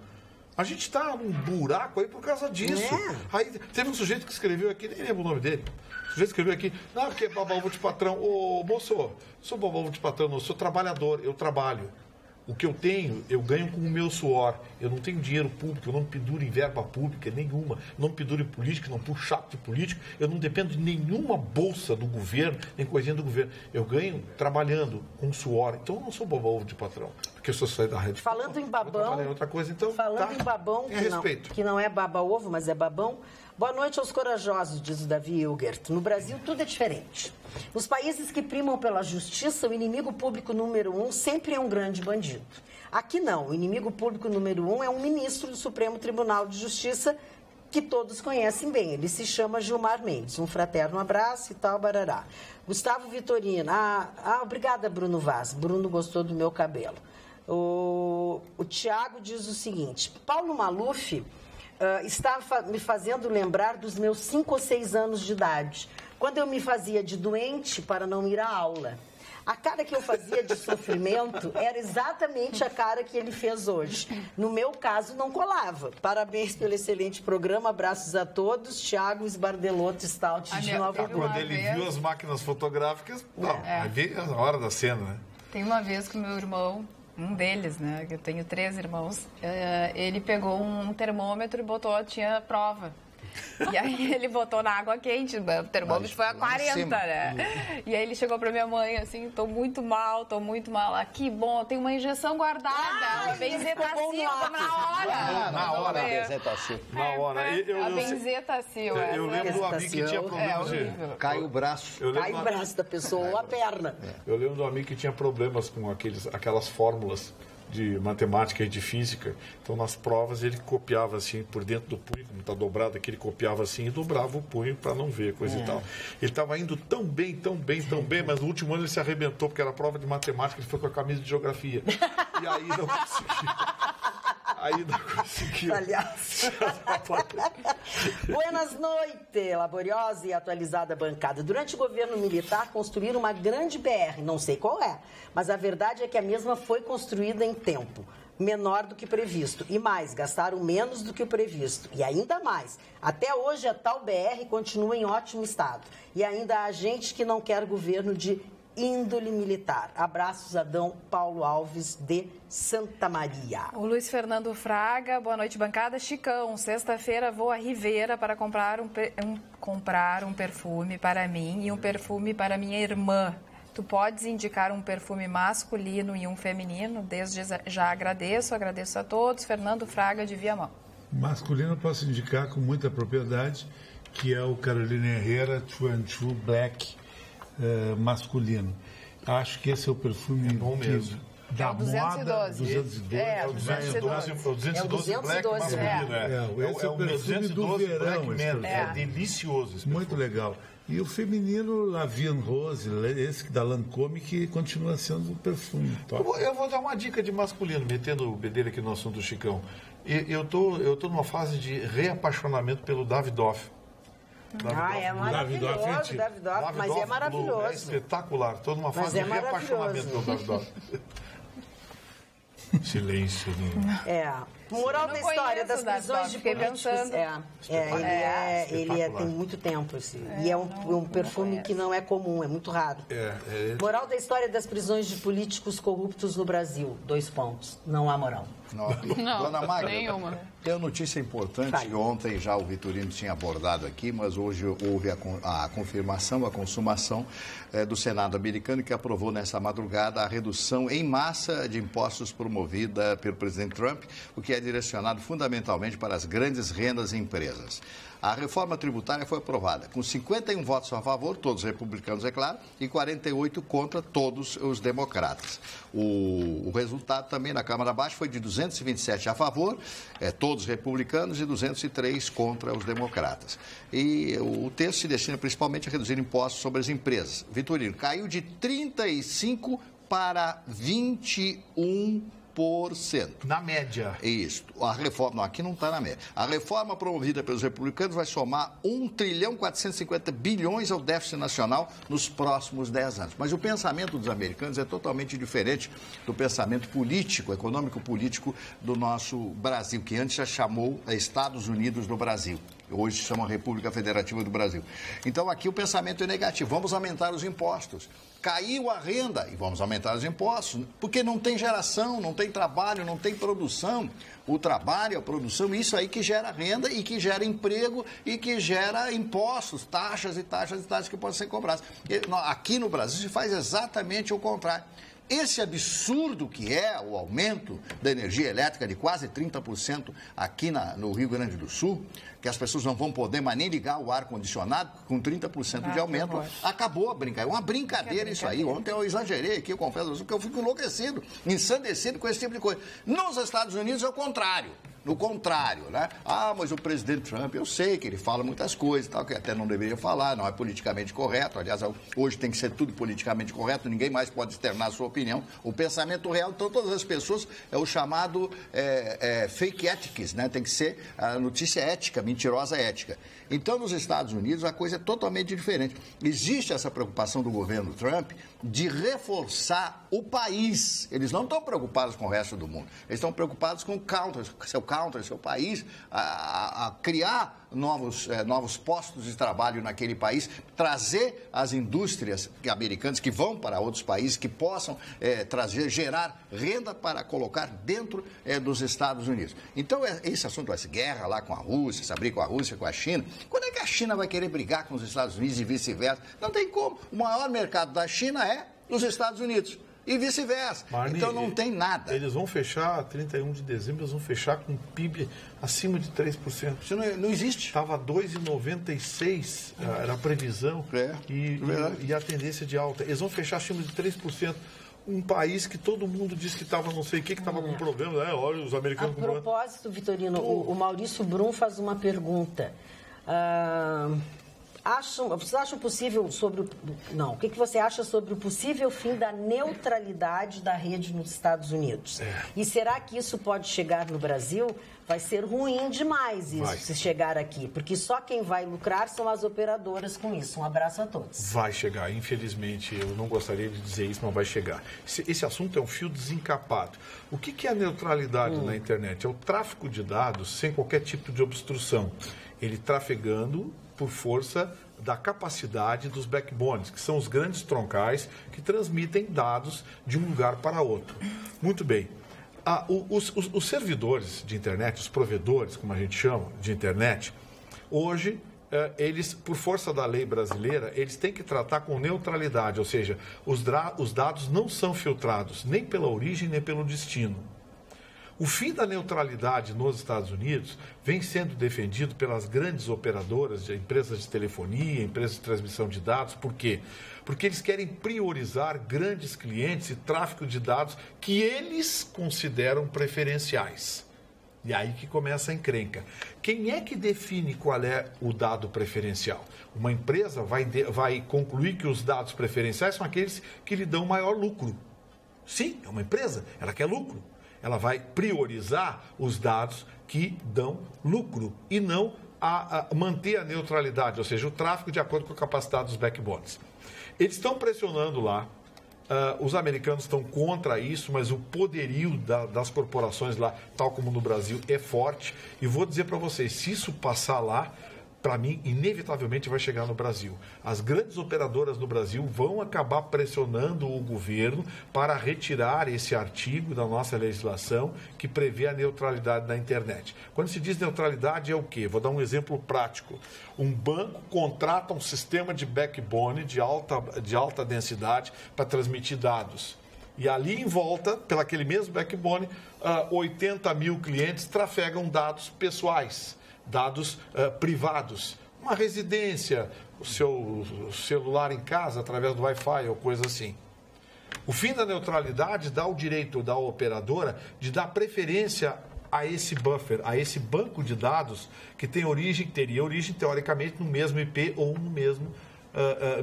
A gente está num buraco aí por causa disso. Aí teve um sujeito que escreveu aqui, nem lembro o nome dele. O sujeito escreveu aqui, porque é babaúvo de patrão. Ô, moço, sou babaúvo de patrão, não sou trabalhador, eu trabalho. O que eu tenho, eu ganho com o meu suor. Eu não tenho dinheiro público, eu não penduro em verba pública nenhuma, não penduro em política, não puxo chato de político, eu não dependo de nenhuma bolsa do governo, nem coisinha do governo. Eu ganho trabalhando com suor. Então eu não sou babaúvo de patrão, porque eu sou saído da rede. Falando em babão, outra coisa, então, em babão, que não é baba-ovo, mas é babão. Boa noite aos corajosos, diz o Davi Hilgert. No Brasil, tudo é diferente. Nos países que primam pela justiça, o inimigo público número 1 sempre é um grande bandido. Aqui não. O inimigo público número 1 é um ministro do Supremo Tribunal de Justiça que todos conhecem bem. Ele se chama Gilmar Mendes. Um fraterno abraço e tal, barará. Gustavo Vitorino. Obrigada, Bruno Vaz. Bruno gostou do meu cabelo. O Tiago diz o seguinte. Paulo Maluf está me fazendo lembrar dos meus 5 ou 6 anos de idade, quando eu me fazia de doente para não ir à aula. A cara que eu fazia de sofrimento era exatamente a cara que ele fez hoje. No meu caso, não colava. Parabéns pelo excelente programa, abraços a todos. Tiago Esbardelotto Stout de Nova York. Quando ele viu as máquinas fotográficas, aí veio a hora da cena, né? Tem uma vez que o meu irmão, um deles, né, eu tenho 3 irmãos, ele pegou um termômetro e botou, tinha prova. E aí ele botou na água quente, o termômetro foi a 40, né? E aí ele chegou pra minha mãe assim, tô muito mal. Ah, que bom, tem uma injeção guardada. Benzetacil, na hora. Na hora, Benzetacil. Na hora. A Benzetacil. Eu lembro do amigo que tinha problemas de... Cai o braço. Cai o braço da pessoa ou a perna. Eu lembro do amigo que tinha problemas com aquelas fórmulas de matemática e de física. Então, nas provas, ele copiava assim, por dentro do punho, como está dobrado aqui, ele copiava assim e dobrava o punho para não ver, coisa e tal. Ele estava indo tão bem, mas no último ano ele se arrebentou, porque era prova de matemática, ele foi com a camisa de geografia. E aí não conseguiu. Aliás. Buenas noites, laboriosa e atualizada bancada. Durante o governo militar, construíram uma grande BR, não sei qual é, mas a verdade é que a mesma foi construída em tempo menor do que previsto. E mais, gastaram menos do que o previsto. E ainda mais, até hoje a tal BR continua em ótimo estado. E ainda há gente que não quer governo de índole militar. Abraços, Adão Paulo Alves, de Santa Maria. O Luiz Fernando Fraga, boa noite, bancada. Chicão, sexta-feira vou a Rivera para comprar um perfume para mim e um perfume para minha irmã. Tu podes indicar um perfume masculino e um feminino? Desde já agradeço a todos. Fernando Fraga, de Viamão. Masculino eu posso indicar com muita propriedade, que é o Carolina Herrera 2 Black masculino. Acho que esse é o perfume bom mesmo. Da moda 212. É o 212 Black masculino. Esse é o perfume do verão. É delicioso esse perfume. Muito legal. E o feminino, La Vie en Rose, esse da Lancôme, que continua sendo o perfume. Eu vou dar uma dica de masculino, metendo o bedelho aqui no assunto do Chicão. Eu tô numa fase de reapaixonamento pelo Davidoff. É maravilhoso, Davidoff, mas é maravilhoso. É espetacular, estou numa fase de reapaixonamento pelo Davidoff. Silêncio. Moral da história das prisões de políticos. Ele tem muito tempo. E é um perfume que não é comum, é muito raro. Moral da história das prisões de políticos corruptos no Brasil. 2 pontos. Não há moral. Não, Dona Magda, nenhuma. Tem uma notícia importante que ontem já o Vitorino tinha abordado aqui, mas hoje houve a confirmação, a consumação do Senado americano, que aprovou nessa madrugada a redução em massa de impostos promovida pelo presidente Trump, o que é direcionado fundamentalmente para as grandes rendas e empresas. A reforma tributária foi aprovada com 51 votos a favor, todos republicanos, é claro, e 48 contra, todos os democratas. O resultado também na Câmara Baixa foi de 227 a favor, todos republicanos, e 203 contra os democratas. E o texto se destina principalmente a reduzir impostos sobre as empresas. Vitorino, caiu de 35% para 21%. Na média. Isso. A reforma, não, aqui não está na média. A reforma promovida pelos republicanos vai somar 1,450 bilhões ao déficit nacional nos próximos 10 anos. Mas o pensamento dos americanos é totalmente diferente do pensamento político, econômico-político do nosso Brasil, que antes já chamou Estados Unidos do Brasil. Hoje se chama República Federativa do Brasil. Então, aqui o pensamento é negativo. Vamos aumentar os impostos. Caiu a renda e vamos aumentar os impostos, porque não tem geração, não tem trabalho, não tem produção. O trabalho, a produção, isso aí que gera renda e que gera emprego e que gera impostos, taxas e taxas que podem ser cobradas. Aqui no Brasil se faz exatamente o contrário. Esse absurdo que é o aumento da energia elétrica de quase 30% aqui no Rio Grande do Sul, que as pessoas não vão poder mais nem ligar o ar-condicionado com 30% de aumento, acabou a brincadeira. É uma brincadeira isso aí. Ontem eu exagerei aqui, eu confesso, porque eu fico enlouquecido, ensandecido com esse tipo de coisa. Nos Estados Unidos é o contrário. No contrário, né? Mas o presidente Trump, eu sei que ele fala muitas coisas, tal, que até não deveria falar, não é politicamente correto. Aliás, hoje tem que ser tudo politicamente correto, ninguém mais pode externar a sua opinião. O pensamento real de todas as pessoas é o chamado fake ethics, né? Tem que ser a notícia ética, mentirosa ética. Então, nos Estados Unidos, a coisa é totalmente diferente. Existe essa preocupação do governo Trump de reforçar o país. Eles não estão preocupados com o resto do mundo. Eles estão preocupados com o country, seu país, a criar novos postos de trabalho naquele país, trazer as indústrias americanas que vão para outros países, que possam gerar renda para colocar dentro dos Estados Unidos. Então, esse assunto, essa guerra lá com a Rússia, essa briga com a Rússia, com a China, quando é que a China vai querer brigar com os Estados Unidos e vice-versa? Não tem como. O maior mercado da China é os Estados Unidos. E vice-versa. Então não tem nada. Eles vão fechar, 31 de dezembro, eles vão fechar com PIB acima de 3%. Isso não existe. Estava 2,96, era a previsão, e a tendência de alta. Eles vão fechar acima de 3%. Um país que todo mundo disse que estava não sei o que estava com problema. Olha, os americanos com problema. A propósito, Vitorino, o Maurício Brum faz uma pergunta. Vocês acham possível sobre o que você acha sobre o possível fim da neutralidade da rede nos Estados Unidos? E será que isso pode chegar no Brasil? Vai ser ruim demais isso, se chegar aqui, porque só quem vai lucrar são as operadoras com isso. Um abraço a todos. Vai chegar, infelizmente, eu não gostaria de dizer isso, mas vai chegar. Esse assunto é um fio desencapado. O que é a neutralidade na internet? É o tráfico de dados sem qualquer tipo de obstrução. Ele trafegando por força da capacidade dos backbones, que são os grandes troncais que transmitem dados de um lugar para outro. Muito bem. Os servidores de internet, os provedores, como a gente chama, de internet, hoje, eles, por força da lei brasileira, eles têm que tratar com neutralidade, ou seja, os dados não são filtrados nem pela origem nem pelo destino. O fim da neutralidade nos Estados Unidos vem sendo defendido pelas grandes operadoras, de empresas de telefonia, empresas de transmissão de dados. Por quê? Porque eles querem priorizar grandes clientes e tráfego de dados que eles consideram preferenciais. E aí que começa a encrenca. Quem é que define qual é o dado preferencial? Uma empresa vai concluir que os dados preferenciais são aqueles que lhe dão maior lucro. Sim, é uma empresa, ela quer lucro. Ela vai priorizar os dados que dão lucro e não manter a neutralidade, ou seja, o tráfego de acordo com a capacidade dos backbones. Eles estão pressionando lá, os americanos estão contra isso, mas o poderio das corporações lá, tal como no Brasil, é forte. E vou dizer para vocês, se isso passar lá, para mim, inevitavelmente vai chegar no Brasil. As grandes operadoras no Brasil vão acabar pressionando o governo para retirar esse artigo da nossa legislação que prevê a neutralidade da internet. Quando se diz neutralidade, é o quê? Vou dar um exemplo prático. Um banco contrata um sistema de backbone de alta densidade para transmitir dados. E ali em volta, pelo aquele mesmo backbone, 80 mil clientes trafegam dados pessoais. Dados privados, uma residência, o seu celular em casa através do Wi-Fi ou coisa assim. O fim da neutralidade dá o direito da operadora de dar preferência a esse buffer, a esse banco de dados que teria origem teoricamente no mesmo IP ou no mesmo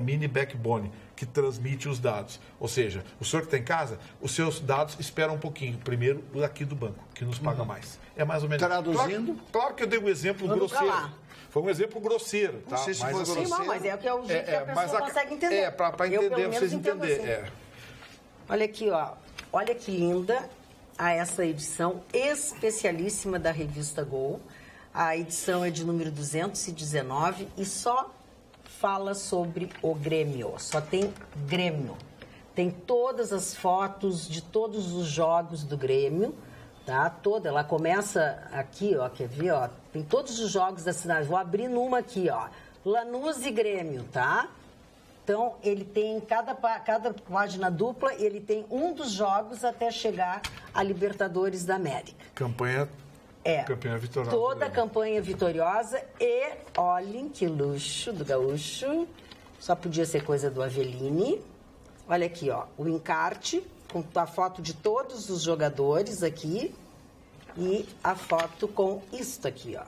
mini backbone que transmite os dados. Ou seja, o senhor que está em casa, os seus dados esperam um pouquinho, primeiro daqui do banco, que nos paga mais. É mais ou menos. Traduzindo? Claro que eu dei um exemplo grosseiro. Foi um exemplo grosseiro, tá? Não sei se foi grosseiro. Não, mas é o que o jeito que a pessoa consegue entender. Para entender, vocês entenderem. Assim. Olha aqui, ó. Olha que linda essa edição especialíssima da revista Gol. A edição é de número 219 e só fala sobre o Grêmio. Só tem Grêmio. Tem todas as fotos de todos os jogos do Grêmio, tá? Ela começa aqui, ó, quer ver, ó? Tem todos os jogos da cidade. Vou abrir numa aqui, ó. Lanús e Grêmio, tá? Então, ele tem cada página dupla, ele tem um dos jogos até chegar a Libertadores da América. Campanha vitoriosa. Toda a campanha vitoriosa e, olhem que luxo do gaúcho, só podia ser coisa do Aveline. Olha aqui, ó, o encarte com a foto de todos os jogadores aqui e a foto com isto aqui, ó.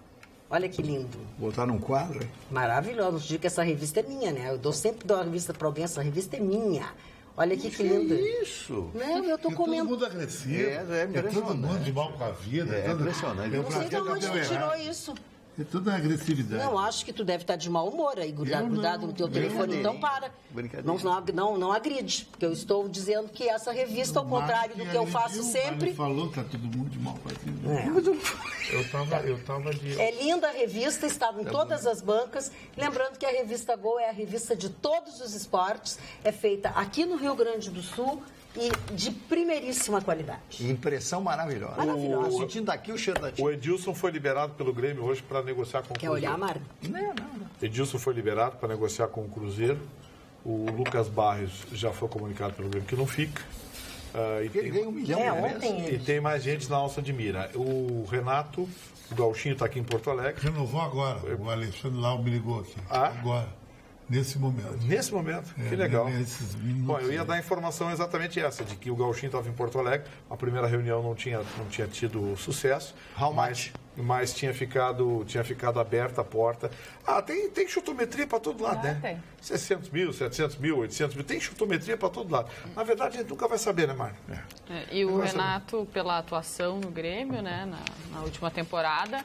Olha que lindo. Botar num quadro? Maravilhoso. Não digo que essa revista é minha, né? Eu sempre dou a revista para alguém, essa revista é minha. Olha aqui que lindo. Isso? Não, eu tô comendo. Todo mundo agressivo. É todo mundo de mal com a vida. É impressionante. Não sei de onde você tirou isso. É toda a agressividade. Não, acho que tu deve estar de mau humor aí, grudado no teu telefone. Então para. Não agride, porque eu estou dizendo que essa revista, ao contrário do que eu faço sempre... Ele falou que está todo mundo de mal partido. Eu tava de... É linda a revista, está em todas as bancas. Lembrando que a revista Gol é a revista de todos os esportes. É feita aqui no Rio Grande do Sul e de primeiríssima qualidade. Impressão maravilhosa. Maravilhosa. Sentindo daqui o cheiro da tinta. O Edilson foi liberado pelo Grêmio hoje para negociar com o Quer Cruzeiro. olhar, Mário? Não. Edilson foi liberado para negociar com o Cruzeiro. O Lucas Barrios já foi comunicado pelo Grêmio que não fica. Ele ganha 1 milhão de vezes. Ontem E tem mais gente na alça de mira. O Renato, o Gauchinho está aqui em Porto Alegre. Renovou agora. O Alexandre Lau me ligou aqui. Agora. Nesse momento. Nesse momento? Que legal. Nesses minutos. Bom, eu ia dar a informação exatamente essa, de que o Gauchinho estava em Porto Alegre, a primeira reunião não tinha tido sucesso, mas tinha ficado aberta a porta. Tem chutometria para todo lado, né? Tem. 600 mil, 700 mil, 800 mil, tem chutometria para todo lado. Na verdade, a gente nunca vai saber, né, Mário? E o Renato, pela atuação no Grêmio, né, na última temporada,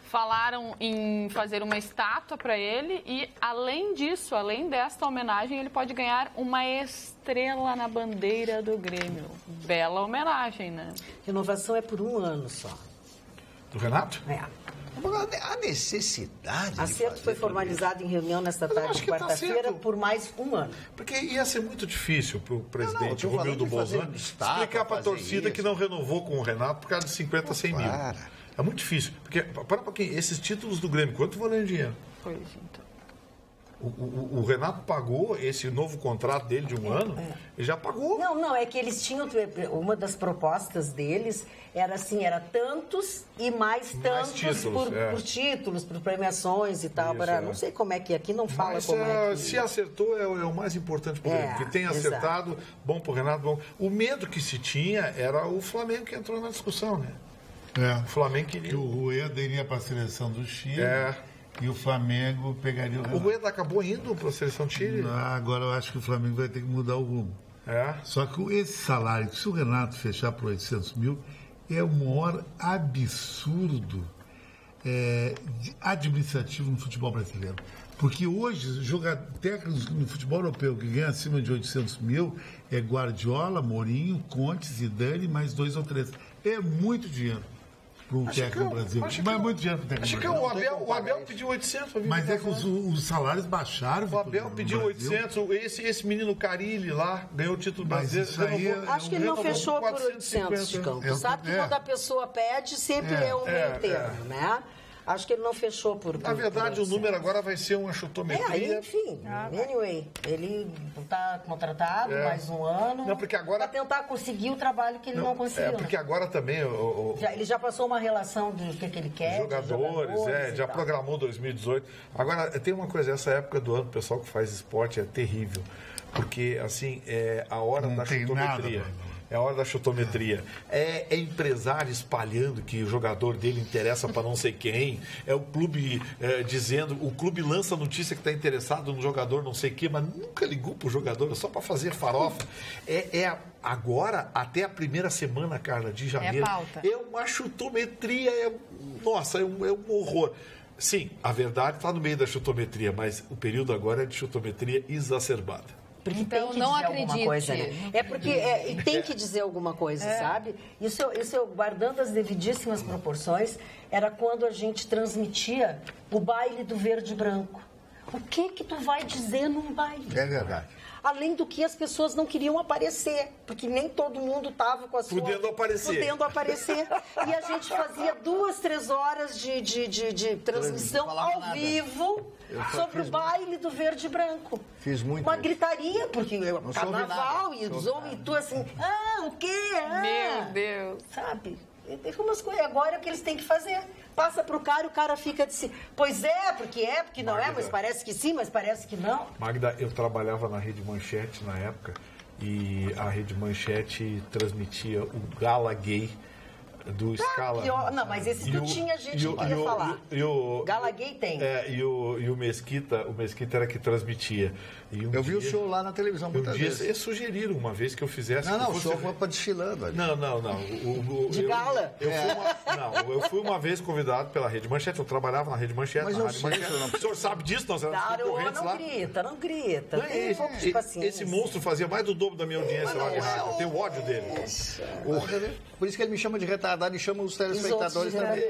falaram em fazer uma estátua para ele e, além disso, além desta homenagem, ele pode ganhar uma estrela na bandeira do Grêmio. Bela homenagem, né? Renovação é por 1 ano só. Do Renato? É. A necessidade. Acerto foi formalizado em reunião nesta tarde de quarta-feira por mais 1 ano. Porque ia ser muito difícil para o presidente eu tô Romildo falando de fazer Bolzano estátua, explicar para a fazer torcida isso. que não renovou com o Renato por causa de 50, 100 mil. É muito difícil. Porque, para um pouquinho, esses títulos do Grêmio, quanto valem dinheiro? Pois então. O Renato pagou esse novo contrato dele de 1 ano? Ele já pagou. Não, é que eles tinham... Uma das propostas deles era assim, era tantos e mais tantos títulos, por títulos, por premiações e tal. Isso, Não sei como é que... Aqui não fala Mas, como é que... se acertou, é o mais importante para o Grêmio. Que tem acertado, bom para o Renato, bom. O medo que se tinha era o Flamengo que entrou na discussão, né? O Flamengo queria... Que o Rueda iria para a seleção do Chile e o Flamengo pegaria o Renato. O Rueda acabou indo para a seleção do Chile? Agora eu acho que o Flamengo vai ter que mudar o rumo. Só que esse salário, se o Renato fechar por 800 mil, é o maior absurdo administrativo no futebol brasileiro. Porque hoje, técnicos no futebol europeu que ganham acima de 800 mil é Guardiola, Mourinho, Conte, Zidane, mais 2 ou 3. É muito dinheiro para o técnico brasileiro. Mas é muito dinheiro para o técnico brasileiro. O Abel pediu 800. Mas é que os salários baixaram. O Abel pediu 800. Esse menino Carilli lá ganhou o título brasileiro. Acho que ele não fechou por 800, Chicão. Sabe que quando a pessoa pede, sempre é um meio termo, né? Acho que ele não fechou por... Na verdade, o número agora vai ser uma chutometria. Enfim, anyway, ele está contratado mais 1 ano. Não, porque agora... Para tentar conseguir o trabalho que ele não conseguiu. Porque agora também... Ele já passou uma relação do que ele quer. Jogadores, já programou 2018. Agora, tem uma coisa, essa época do ano, o pessoal que faz esporte é terrível. Porque, assim, é a hora da chutometria. É a hora da chutometria. É empresário espalhando que o jogador dele interessa para não sei quem. É o clube dizendo... O clube lança a notícia que está interessado no jogador não sei o quê, mas nunca ligou para o jogador, é só para fazer farofa. Agora, até a primeira semana, Carla, de janeiro... É uma chutometria. Nossa, é um horror. Sim, a verdade está no meio da chutometria, mas o período agora é de chutometria exacerbada. Porque então, tem que não dizer acredite. Alguma coisa, né? Porque tem que dizer alguma coisa, sabe? Isso eu, guardando as devidíssimas proporções, era quando a gente transmitia o baile do verde e branco. O que tu vai dizer num baile? É verdade. Além do que as pessoas não queriam aparecer, porque nem todo mundo estava com a sua... Podendo aparecer. E a gente fazia 2, 3 horas de transmissão ao vivo sobre o baile do verde e branco. Fiz muito. Uma gritaria, porque carnaval e os homens, e tu assim, o quê? Meu Deus. Sabe? Tem umas coisas, agora é o que eles têm que fazer. Passa pro cara e o cara fica assim, pois porque não Magda, mas parece que sim, mas parece que não. Magda, eu trabalhava na Rede Manchete na época e a Rede Manchete transmitia o Gala Gay do Scala. Não, mas esse tu tinha gente que queria falar. Gala Gay tem. E o Mesquita era que transmitia. Eu vi o show lá na televisão muitas vezes. Eles sugeriram uma vez que eu fizesse... Não, o show foi para desfilando ali. Não. De gala? Eu fui uma vez convidado pela Rede Manchete, eu trabalhava na Rede Manchete. Mas o senhor sabe disso? Nós éramos concorrentes lá. Não grita. Tem um pouco de paciência. Esse monstro fazia mais do dobro da minha audiência lá de rádio. Eu tenho ódio dele. Por isso que ele me chama de retardado e chama os telespectadores também.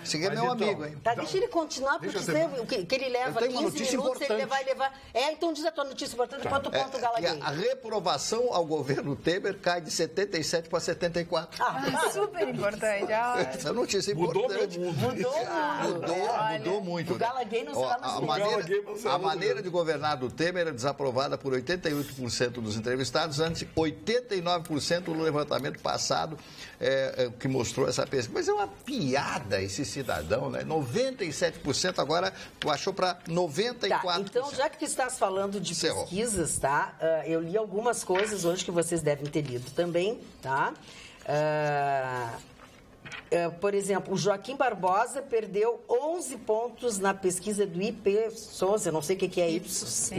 Esse aqui é meu amigo, hein? Tá, deixa ele continuar, porque que ele leva 15 minutos, importante. Ele vai levar... Então diz a tua notícia importante, depois tu conta o Gala Gay. A reprovação ao governo Temer cai de 77 para 74. Super importante. Essa notícia é importante. Mudou muito. O Gala Gay não será mais A maneira de governar do Temer é desaprovada por 88% dos entrevistados, antes 89% no levantamento passado que mostrou essa pesquisa. Mas é uma piada esse cidadão, né? 97% agora baixou para 94%. Tá, então, já que tu estás falando de pesquisas, tá? Eu li algumas coisas hoje que vocês devem ter lido também, tá? Por exemplo, o Joaquim Barbosa perdeu 11 pontos na pesquisa do Ipsos, eu não sei o que é Ipsos,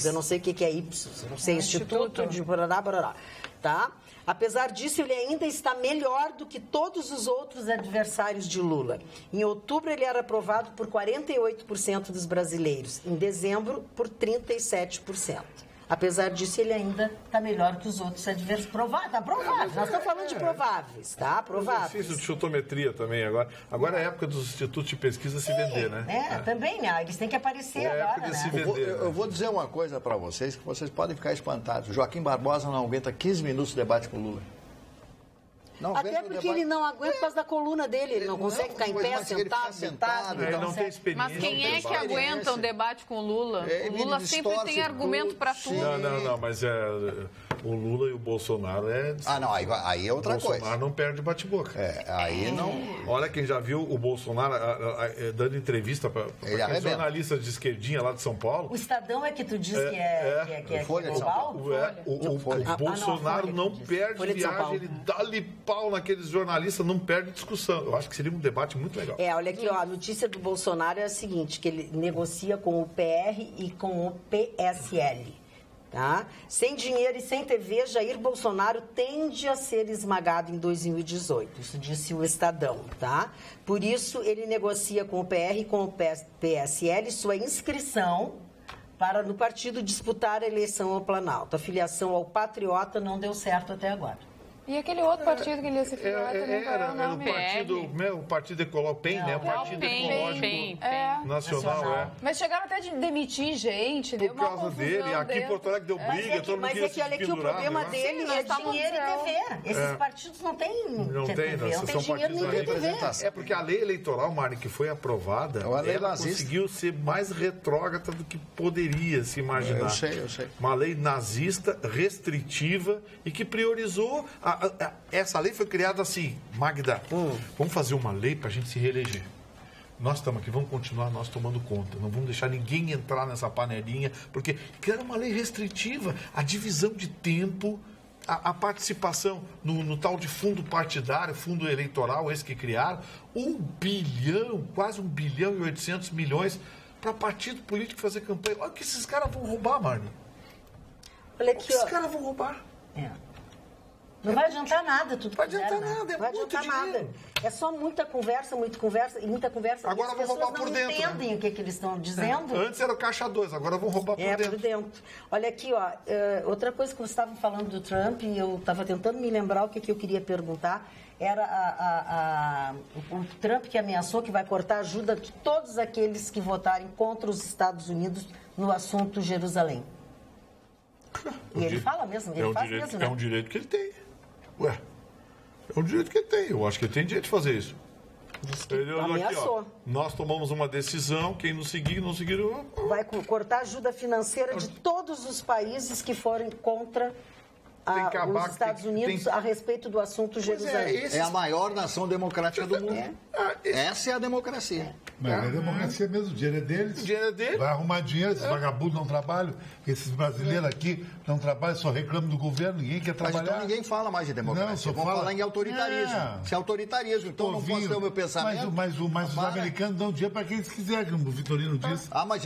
eu não sei o que é Ipsos, eu não sei, Instituto de Borará, tá? Apesar disso, ele ainda está melhor do que todos os outros adversários de Lula. Em outubro, ele era aprovado por 48% dos brasileiros. Em dezembro, por 37%. Apesar disso, ele ainda está melhor que os outros adversários. Está provável. Nós estamos falando de prováveis, tá? Prováveis. Exercício de chutometria também agora. Agora é a época dos institutos de pesquisa se vender, né? Também, né? Eles têm que aparecer agora, né? Se vender, eu vou dizer uma coisa para vocês, que vocês podem ficar espantados. O Joaquim Barbosa não aguenta 15 minutos de debate com o Lula. Até porque ele não aguenta por causa da coluna dele, ele não consegue ficar em pé, sentado. Ele não tem experiência. Mas quem é que aguenta um debate com o Lula? O Lula sempre tem argumento para tudo. Não, mas o Lula e o Bolsonaro aí é outra coisa. O Bolsonaro não perde bate-boca. Aí não... Olha, quem já viu o Bolsonaro dando entrevista para jornalistas de esquerdinha lá de São Paulo. O Estadão é que tu diz que é global? O Bolsonaro não perde viagem, ele dá-lhe pau naqueles jornalistas, não perde discussão. Eu acho que seria um debate muito legal. Olha aqui, a notícia do Bolsonaro é a seguinte, que ele negocia com o PR e com o PSL. Tá? Sem dinheiro e sem TV, Jair Bolsonaro tende a ser esmagado em 2018. Isso disse o Estadão. Tá? Por isso, ele negocia com o PR e com o PSL sua inscrição para no partido disputar a eleição ao Planalto. A filiação ao Patriota não deu certo até agora. E aquele outro partido que ele ia se filiar também, era o Partido Ecológico, PEN, né? O Partido Ecológico Nacional, Mas chegaram até de demitir gente, deu uma confusão. Por causa dele, aqui em Porto Alegre deu briga, todo mundo queria se olha aqui, o problema dele é dinheiro e TV. Esses partidos não têm TV, não tem dinheiro nem TV. É porque a lei eleitoral, Mari, que foi aprovada, ela conseguiu ser mais retrógrada do que poderia se imaginar. Eu sei. Uma lei nazista, restritiva e que priorizou... Essa lei foi criada assim, Magda, vamos fazer uma lei para a gente se reeleger. Nós estamos aqui, vamos continuar nós tomando conta, não vamos deixar ninguém entrar nessa panelinha, porque era uma lei restritiva, a divisão de tempo, a participação no tal de fundo partidário, fundo eleitoral, esse que criaram, 1 bilhão, quase 1 bilhão e 800 milhões para partido político fazer campanha. Olha o que esses caras vão roubar, Marne. Olha aqui, esses caras vão roubar. Não vai adiantar nada, tudo. Não vai adiantar nada, vai adiantar nada. É só muita conversa. Agora vão roubar por dentro. As pessoas não entendem o que eles estão dizendo. Antes era o caixa 2, agora vão roubar por dentro. Por dentro. Olha aqui, outra coisa que vocês estavam falando do Trump, e eu estava tentando me lembrar o que eu queria perguntar, era o Trump que ameaçou que vai cortar a ajuda de todos aqueles que votarem contra os Estados Unidos no assunto Jerusalém. E ele fala mesmo, ele faz mesmo, né? É um direito que ele tem. É um direito que ele tem. Eu acho que ele tem direito de fazer isso. Ele ameaçou. Aqui, nós tomamos uma decisão, quem não seguir, vai cortar a ajuda financeira de todos os países que forem contra os Estados Unidos a respeito do assunto Jerusalém. É a maior nação democrática do mundo. Essa é a democracia. Mas é democracia mesmo, o dinheiro é deles. O dinheiro é dele. Vai arrumar dinheiro, esses vagabundos não trabalham, esses brasileiros aqui não trabalham, só reclamam do governo, ninguém quer trabalhar. Mas então ninguém fala mais de democracia. Vamos falar em autoritarismo. Isso é autoritarismo, então eu não posso ter o meu pensamento. Mas os americanos dão dinheiro para quem eles quiserem, como o Vitorino disse. Mas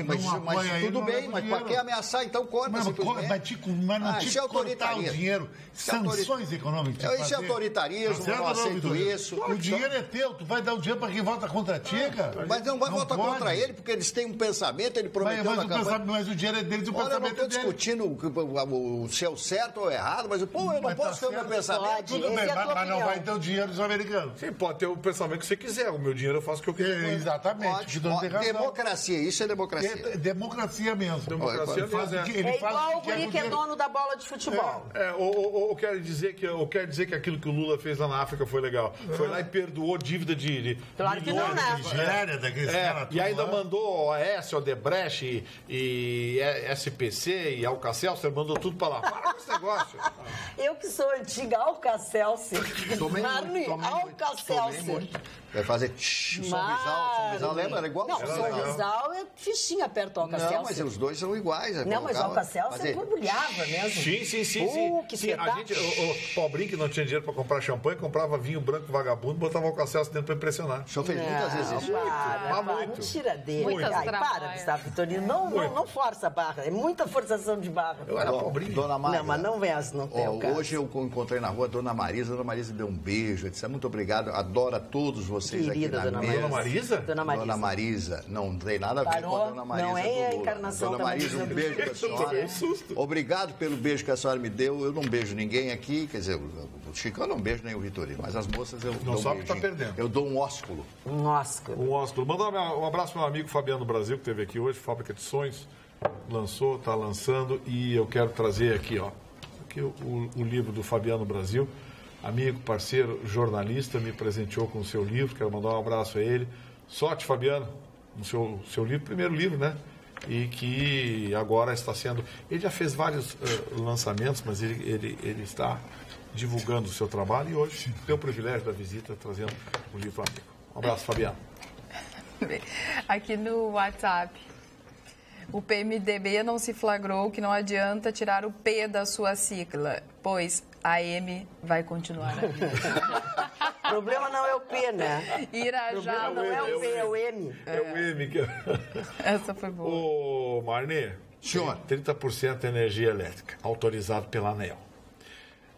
tudo bem, mas para que ameaçar, então corta. Mas não tinha que cortar o dinheiro. Sanções econômicas. Isso é autoritarismo, eu não aceito isso. O dinheiro é teu, tu vai dar o dinheiro para quem vota contra ti, cara. Mas não vai votar contra ele, porque eles têm um pensamento, ele prometeu na campanha. Mas o dinheiro é deles, o pensamento é dele. Eu não estou discutindo se é o certo ou errado, mas eu não posso ter o meu pensamento. Tudo bem, mas não vai ter o dinheiro dos americanos. Sim, pode ter o pensamento que você quiser. O meu dinheiro eu faço o que eu quiser. Exatamente. Democracia, isso é democracia. Democracia mesmo. Democracia mesmo. É igual o guri que é dono da bola de futebol. Ou quer dizer que aquilo que o Lula fez lá na África foi legal. Foi lá e perdoou dívida de claro que não, né? E ainda mandou OAS, Odebrecht e SPC e Alcacelser, mandou tudo pra lá. Para com esse negócio. Eu que sou antiga Alcacelser. Alcacelser. Vai fazer São Bizal, lembra? Igual não, São Bizal é fichinha perto do Alcacelser. Não, mas os dois são iguais. Não, mas o Alcacelser borbulhava mesmo. Sim. Que a gente, o pobrinho que não tinha dinheiro para comprar champanhe, comprava vinho branco vagabundo, botava o Alcacelser dentro para impressionar. O senhor fez muitas vezes isso? Muito. Não tira dele. Para, Gustavo Vitorino. Não força a barra. É muita forçação de barra. Eu era pobrinho. Dona Marisa. Não, mas não vem assim, não tem o caso. Hoje eu encontrei na rua a Dona Marisa. A Dona Marisa deu um beijo. Eu disse, muito obrigado. Adoro a todos vocês querida aqui na mesa. Dona Marisa? Dona Marisa. Não tem nada a ver com a Dona Marisa. Não é a encarnação Dona Marisa, um beijo pra senhora. Obrigado pelo beijo que a senhora me deu. Eu não beijo ninguém aqui. Quer dizer, o Chico eu não beijo nem o Vitorino. Mas as moças eu dou um sabe que tá perdendo. Eu dou um ósculo. Um ósculo. Mandar um abraço pro meu amigo Fabiano Brasil, que esteve aqui hoje, Fábrica de Sonhos. Está lançando. E eu quero trazer aqui, aqui o livro do Fabiano Brasil. Amigo, parceiro, jornalista, me presenteou com o seu livro. Quero mandar um abraço a ele. Sorte, Fabiano, no seu livro, primeiro livro, né? E que agora está sendo... Ele já fez vários lançamentos, mas ele está divulgando o seu trabalho e hoje tem o privilégio da visita trazendo o livro amigo. Um abraço, Fabiano. Aqui no WhatsApp, o PMDB não se flagrou que não adianta tirar o P da sua sigla, pois a M vai continuar na vida. O problema não é o P, né? Irajá não é o P, é o M. É o M que... Essa foi boa. Ô, Marnê, senhor, 30% de energia elétrica, autorizado pela ANEEL.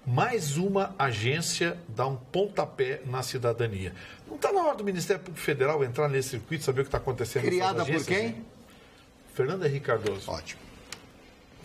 Mais uma agência dá um pontapé na cidadania. Não está na hora do Ministério Público Federal entrar nesse circuito, saber o que está acontecendo? Criada por quem? Né? Fernando Henrique Cardoso. Ótimo.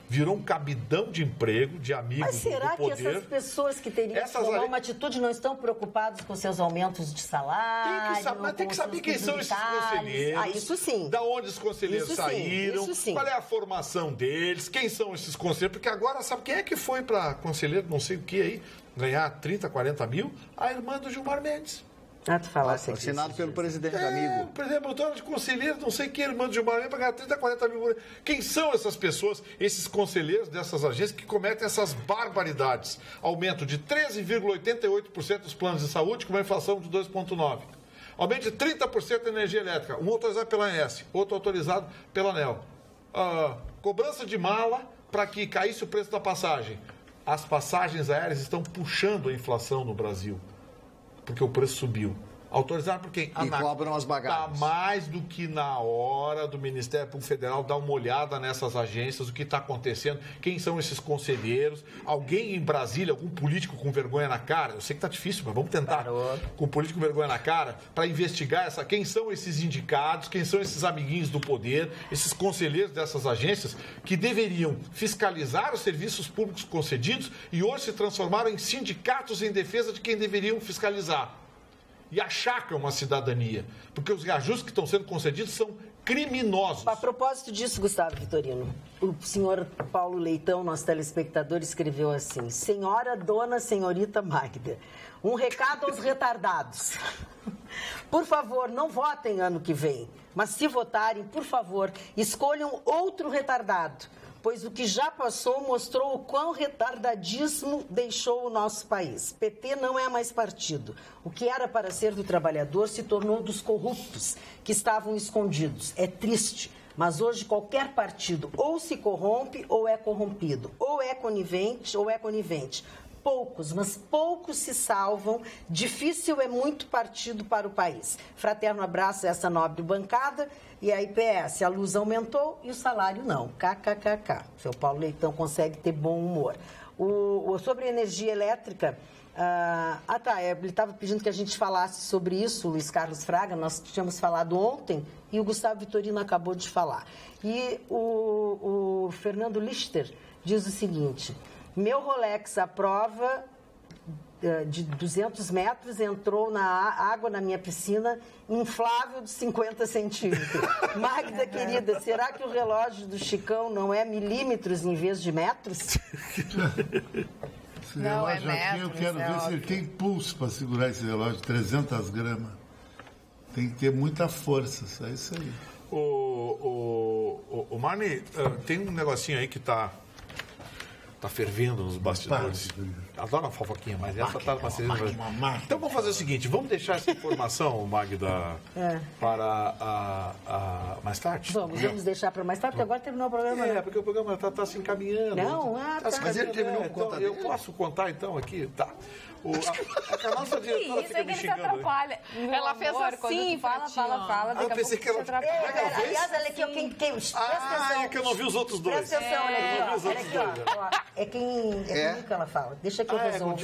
Virou um cabidão de emprego, de amigos do poder. Mas será que essas pessoas que teriam que tomar uma atitude não estão preocupadas com seus aumentos de salário? Tem que saber quem são esses conselheiros. Isso sim. Da onde os conselheiros saíram. Isso sim. Qual é a formação deles, quem são esses conselheiros. Porque agora, sabe quem é que foi para conselheiro, não sei o que aí, ganhar 30, 40 mil? A irmã do Gilmar Mendes. Tu falasse aqui. Assinado pelo presidente amigo. Por exemplo, de conselheiro, não sei quem, irmão de Gilmar Mendes, para ganhar 30, 40 mil. Quem são essas pessoas, esses conselheiros dessas agências que cometem essas barbaridades? Aumento de 13,88% dos planos de saúde, com uma inflação de 2,9%. Aumento de 30% da energia elétrica, um autorizado pela ANS, outro autorizado pela ANEEL. Cobrança de mala para que caísse o preço da passagem. As passagens aéreas estão puxando a inflação no Brasil, porque o preço subiu. Autorizado por quem? E cobram as bagagens. Está mais do que na hora do Ministério Público Federal dar uma olhada nessas agências, o que está acontecendo, quem são esses conselheiros, alguém em Brasília, algum político com vergonha na cara, eu sei que está difícil, mas vamos tentar, com político com vergonha na cara, para investigar quem são esses indicados, quem são esses amiguinhos do poder, esses conselheiros dessas agências, que deveriam fiscalizar os serviços públicos concedidos e hoje se transformaram em sindicatos em defesa de quem deveriam fiscalizar. E achacam a cidadania, porque os reajustes que estão sendo concedidos são criminosos. A propósito disso, Gustavo Vitorino, o senhor Paulo Leitão, nosso telespectador, escreveu assim: Senhora Dona Senhorita Magda, um recado aos retardados. Por favor, não votem ano que vem, mas se votarem, por favor, escolham outro retardado. pois o que já passou mostrou o quão retardadismo deixou o nosso país. PT não é mais partido. O que era para ser do trabalhador se tornou dos corruptos que estavam escondidos. É triste. Mas hoje qualquer partido ou se corrompe ou é corrompido, ou é conivente ou é conivente. Poucos, mas poucos se salvam. Difícil é muito partido para o país. Fraterno abraço a essa nobre bancada e a IPS. A luz aumentou e o salário não. KKKK. Seu Paulo Leitão consegue ter bom humor. Sobre energia elétrica... ele estava pedindo que a gente falasse sobre isso, Luiz Carlos Fraga. Nós tínhamos falado ontem e o Gustavo Vitorino acabou de falar. E o Fernando Lichter diz o seguinte: meu Rolex à prova de 200 metros entrou na água na minha piscina inflável de 50 centímetros. Magda, querida, será que o relógio do Chicão não é milímetros em vez de metros? Esse relógio aqui, eu quero ver se ele tem pulso para segurar esse relógio de 300 gramas. Tem que ter muita força, é isso aí. O Marney, tem um negocinho aí que tá fervendo nos bastidores. Adoro a fofoquinha, mas essa tá uma Então vamos fazer o seguinte, vamos deixar essa informação, Magda, para mais tarde? Vamos deixar para mais tarde, porque agora terminou o programa. Porque o programa está se encaminhando. Não, Mas ele terminou com conta eu posso contar então aqui? Tá. A nossa diretora fica me xingando. Ela fez assim, fala. Eu pensei que ela... Aliás, olha aqui, é que eu não vi os outros dois. Presta atenção, olha aqui, ó. É quem que ela fala. Deixa que eu resolvo.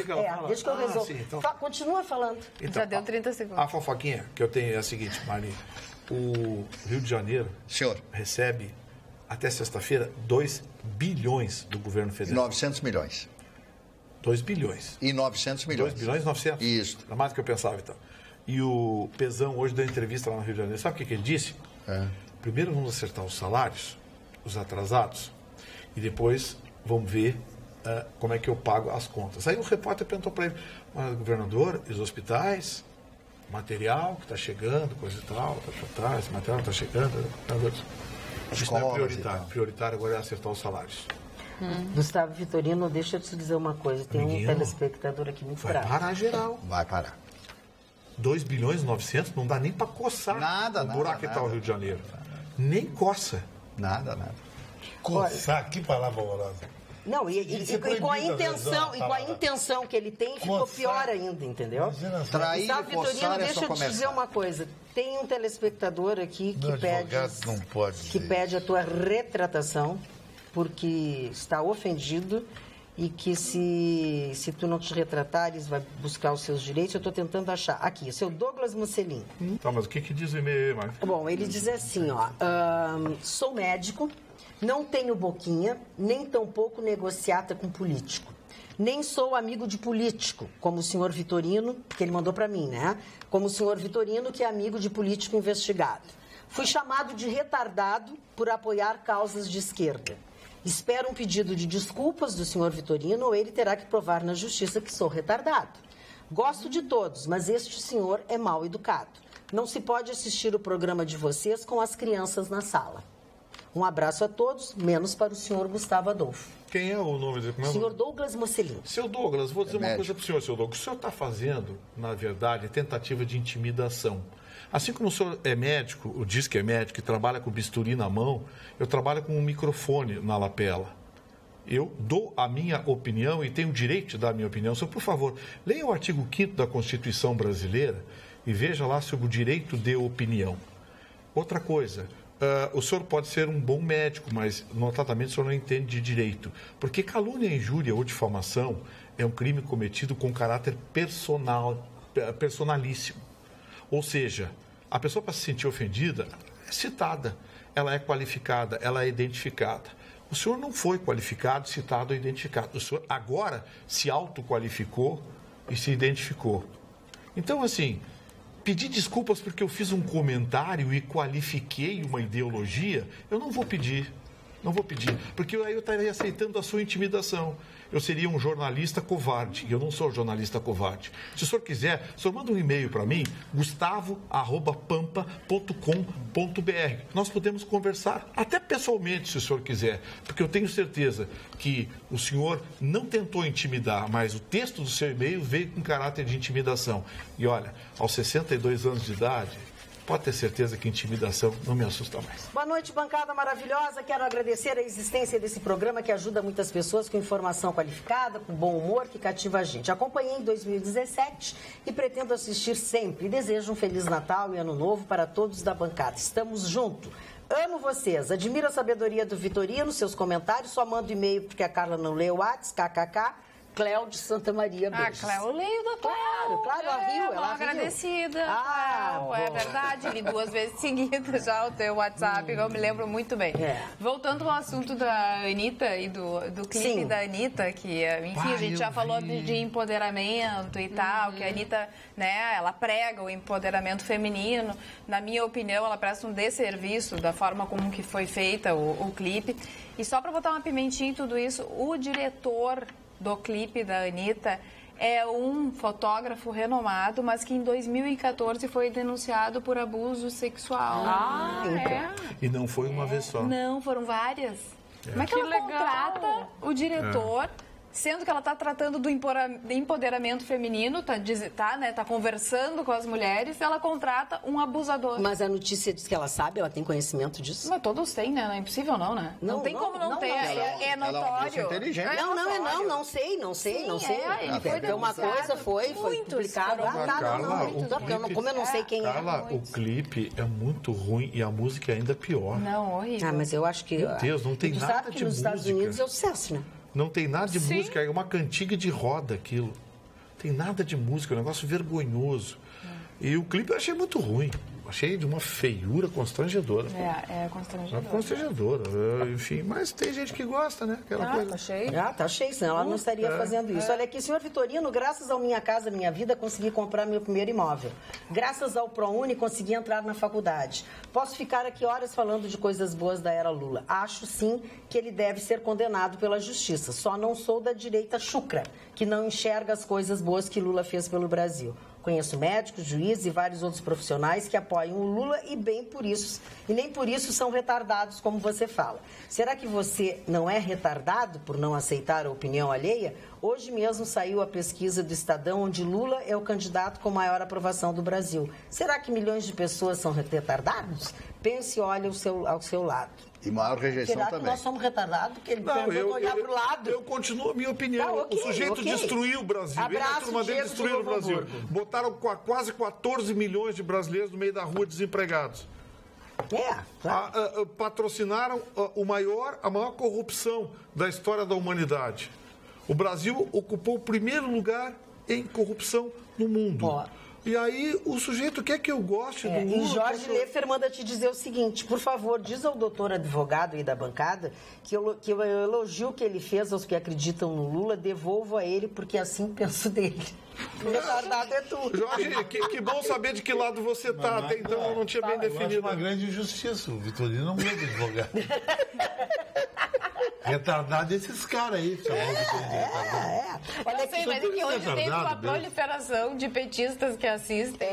Deixa que eu resolvo. Sim, então... Continua falando. Então, já deu 30 segundos. A fofoquinha que eu tenho é a seguinte, Mari. O Rio de Janeiro recebe, até sexta-feira, 2 bilhões do governo federal. 900 milhões. 2 bilhões. E 900 milhões. 2 bilhões e 900? Isso. É mais do que eu pensava, então. E o Pezão hoje deu entrevista lá no Rio de Janeiro. Sabe o que ele disse? Primeiro vamos acertar os salários, os atrasados, e depois vamos ver como é que eu pago as contas. Aí o repórter perguntou para ele, mas governador, e os hospitais, material que está chegando, coisa e tal, esse material está chegando, isso não é prioritário. Prioritário agora é acertar os salários. Gustavo Vitorino, deixa eu te dizer uma coisa. Tem um telespectador aqui muito bravo. Vai parar geral. Vai parar. 2 bilhões e 900 não dá nem para coçar o buraco que está o Rio de Janeiro. Nem coça. Nada. Coçar, que palavra horrorosa. Não, e com a intenção que ele tem, ficou pior ainda, entendeu? Trair e Vitorino, coçar deixa eu te dizer uma coisa. Tem um telespectador aqui que pede a tua retratação, porque está ofendido e que se tu não te retratares, vai buscar os seus direitos. Eu estou tentando achar. Aqui, seu Douglas Mussolini. Tá, mas o que diz o e-mail aí, Marcos? Bom, ele diz assim, ó. Sou médico, não tenho boquinha, nem tampouco negociata com político. Nem sou amigo de político, como o senhor Vitorino, que ele mandou para mim, né? Como o senhor Vitorino, que é amigo de político investigado. Fui chamado de retardado por apoiar causas de esquerda. Espero um pedido de desculpas do senhor Vitorino ou ele terá que provar na justiça que sou retardado. Gosto de todos, mas este senhor é mal educado. Não se pode assistir o programa de vocês com as crianças na sala. Um abraço a todos, menos para o senhor Gustavo Adolfo. Quem é o nome dele? Senhor Douglas Mussolini. Seu Douglas, vou dizer uma coisa para o senhor, seu Douglas. O senhor está fazendo, na verdade, tentativa de intimidação. Assim como o senhor é médico, ou diz que é médico, e trabalha com bisturi na mão, eu trabalho com um microfone na lapela. Eu dou a minha opinião e tenho o direito de dar a minha opinião. Senhor, por favor, leia o artigo 5º da Constituição Brasileira e veja lá sobre o direito de opinião. Outra coisa, o senhor pode ser um bom médico, mas notadamente o senhor não entende de direito. Porque calúnia, injúria ou difamação é um crime cometido com caráter personalíssimo. Ou seja, a pessoa para se sentir ofendida é citada, ela é qualificada, ela é identificada. O senhor não foi qualificado, citado ou identificado. O senhor agora se autoqualificou e se identificou. Então, assim, pedir desculpas porque eu fiz um comentário e qualifiquei uma ideologia, eu não vou pedir. Não vou pedir, porque aí eu estaria aceitando a sua intimidação. Eu seria um jornalista covarde, e eu não sou jornalista covarde. Se o senhor quiser, o senhor manda um e-mail para mim, gustavo@pampa.com.br. Nós podemos conversar, até pessoalmente, se o senhor quiser, porque eu tenho certeza que o senhor não tentou intimidar, mas o texto do seu e-mail veio com caráter de intimidação. E olha, aos 62 anos de idade, pode ter certeza que intimidação não me assusta mais. Boa noite, bancada maravilhosa. Quero agradecer a existência desse programa que ajuda muitas pessoas com informação qualificada, com bom humor, que cativa a gente. Acompanhei em 2017 e pretendo assistir sempre. Desejo um Feliz Natal e Ano Novo para todos da bancada. Estamos juntos. Amo vocês. Admiro a sabedoria do Vitorino, seus comentários. Só mando e-mail porque a Carla não leu o WhatsApp, kkk. Cléo de Santa Maria, beijos. Cléo, eu leio da Cléo. Claro, ela viu, ela viu. Agradecida, Cléo, é verdade, li 2 vezes seguidas já o teu WhatsApp, eu me lembro muito bem. Voltando ao assunto da Anitta e do clipe Sim. da Anitta, que, enfim, a gente já falou de empoderamento e tal, que a Anitta, né, ela prega o empoderamento feminino. Na minha opinião, ela presta um desserviço da forma como que foi feita o clipe. E só para botar uma pimentinha em tudo isso, o diretor do clipe da Anitta é um fotógrafo renomado, mas que em 2014 foi denunciado por abuso sexual. E não foi uma vez só. Não, foram várias. Como é que ela contrata o diretor, sendo que ela está tratando do empoderamento feminino, tá conversando com as mulheres, ela contrata um abusador. Mas a notícia diz que ela sabe, ela tem conhecimento disso? Mas todos têm, né? Não é impossível não, né? Não tem como não ter, é notório. Inteligente. Não sei. Porque uma coisa foi publicada. Como eu não sei quem Carla, o clipe é muito ruim e a música é ainda pior. Não, horrível. Mas eu acho que... Meu Deus, não tem nada de música. Nos Estados Unidos é o sucesso, né? Não tem nada de música, é uma cantiga de roda aquilo. Tem nada de música, é um negócio vergonhoso. E o clipe eu achei muito ruim. Achei de uma feiura constrangedora. É constrangedora. Constrangedora, enfim. Mas tem gente que gosta, né? Aquela coisa. Tá cheio, senão ela não estaria fazendo isso. Olha aqui, senhor Vitorino, graças ao Minha Casa Minha Vida, consegui comprar meu primeiro imóvel. Graças ao ProUni, consegui entrar na faculdade. Posso ficar aqui horas falando de coisas boas da era Lula. Acho, sim, que ele deve ser condenado pela justiça. Só não sou da direita chucra, que não enxerga as coisas boas que Lula fez pelo Brasil. Conheço médicos, juízes e vários outros profissionais que apoiam o Lula e nem por isso são retardados, como você fala. Será que você não é retardado por não aceitar a opinião alheia? Hoje mesmo saiu a pesquisa do Estadão, onde Lula é o candidato com maior aprovação do Brasil. Será que milhões de pessoas são retardados? Pense e olhe ao seu lado. E maior rejeição Será também. Que nós somos retardados? Que ele perguntou olhar para o lado. Eu continuo a minha opinião. O sujeito destruiu o Brasil. Ele e a turma dele destruíram o Brasil. Botaram quase 14 milhões de brasileiros no meio da rua desempregados. Claro. Patrocinaram a maior corrupção da história da humanidade. O Brasil ocupou o primeiro lugar em corrupção no mundo. E aí o sujeito quer que eu goste do Lula. E Jorge Leffer manda te dizer o seguinte: por favor, diz ao doutor advogado aí da bancada que o elogio que ele fez aos que acreditam no Lula, devolvo a ele, porque assim penso dele. O retardado é tu. Jorge, que bom saber de que lado você está. Até então eu não tinha bem definido. Eu acho uma grande injustiça. O Vitorino não é advogado. Retardado esses caras aí. Olha aqui, mas é que hoje tem uma proliferação de petistas que assistem.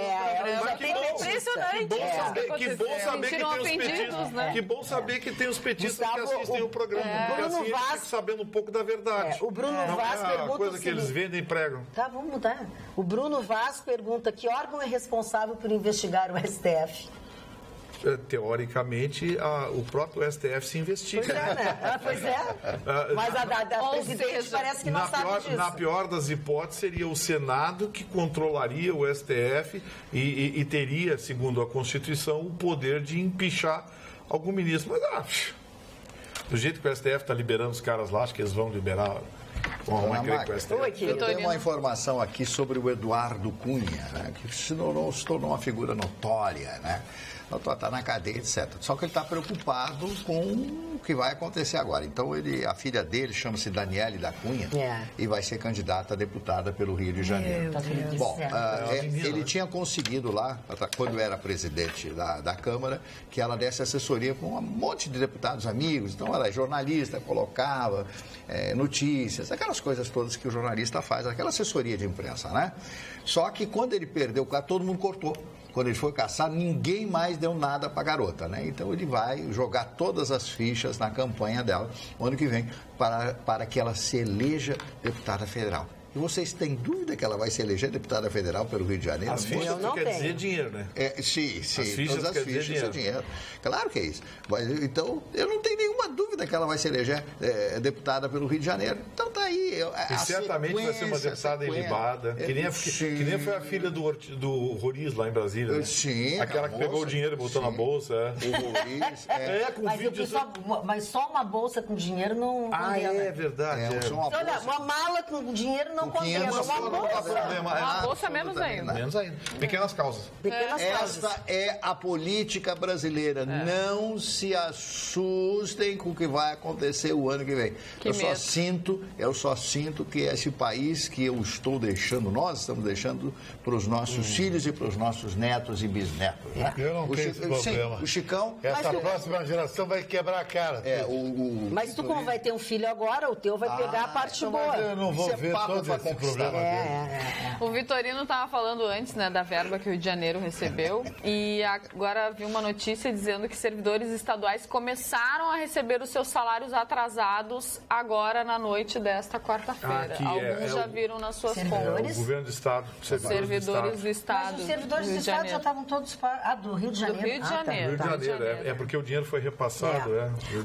Impressionante. Que bom saber que tem os petistas que assistem o programa. Porque assim eles ficam sabendo um pouco da verdade. O Bruno Vaz pergunta a coisa que eles vendem e pregam. Tá, vamos mudar. O Bruno Vaz pergunta: que órgão é responsável por investigar o STF? Teoricamente, o próprio STF se investiga. Pois é. Mas a presidente parece que não sabe disso. Na pior das hipóteses, seria o Senado que controlaria o STF e teria, segundo a Constituição, o poder de empichar algum ministro. Mas, do jeito que o STF está liberando os caras lá, acho que eles vão liberar. Eu tenho uma informação aqui sobre o Eduardo Cunha, né, que se tornou uma figura notória, né? Está na cadeia, etc. Só que ele está preocupado com que vai acontecer agora. Então, a filha dele chama-se Daniele da Cunha e vai ser candidata a deputada pelo Rio de Janeiro. Bom, ele tinha conseguido lá, quando era presidente da Câmara, que ela desse assessoria com um monte de deputados amigos. Então, ela é jornalista, colocava notícias, aquelas coisas todas que o jornalista faz, aquela assessoria de imprensa, né? Só que quando ele perdeu o cargo, todo mundo cortou. Quando ele foi caçado, ninguém mais deu nada para a garota, né? Então ele vai jogar todas as fichas na campanha dela, no ano que vem, para que ela se eleja deputada federal. E vocês têm dúvida que ela vai se eleger deputada federal pelo Rio de Janeiro? As fichas não quer dizer dinheiro, né? Sim, as fichas todas as fichas é dinheiro. Claro que é isso. Mas, então, eu não tenho nenhuma dúvida que ela vai se eleger deputada pelo Rio de Janeiro. Então tá aí. E certamente vai ser uma deputada ilibada, que nem foi a filha do Roriz lá em Brasília, né? Sim. Aquela que pegou o dinheiro e botou na bolsa. O Roriz. Mas só uma bolsa com dinheiro não condena. É verdade. Olha, uma mala com dinheiro não condena. Uma bolsa menos ainda. Menos ainda. Pequenas causas. Esta é a política brasileira. Não se assustem com o que vai acontecer o ano que vem. Eu só sinto que esse país que eu estou deixando, nós estamos deixando para os nossos filhos e para os nossos netos e bisnetos. Né? Eu não tenho esse problema. O Chicão... Essa próxima geração vai quebrar a cara. Mas tu, como vai ter um filho agora, o teu vai pegar a parte boa. Eu não vou ver todo esse problema dele. O Vitorino estava falando antes, né, da verba que o Rio de Janeiro recebeu, e agora vi uma notícia dizendo que servidores estaduais começaram a receber os seus salários atrasados agora na noite desta quarta-feira. Alguns já viram nas suas contas. O governo do Estado. Servidores do Estado. Mas os servidores do Estado já estavam todos do Rio de Janeiro. Do Rio de Janeiro. Rio de Janeiro. É porque o dinheiro foi repassado.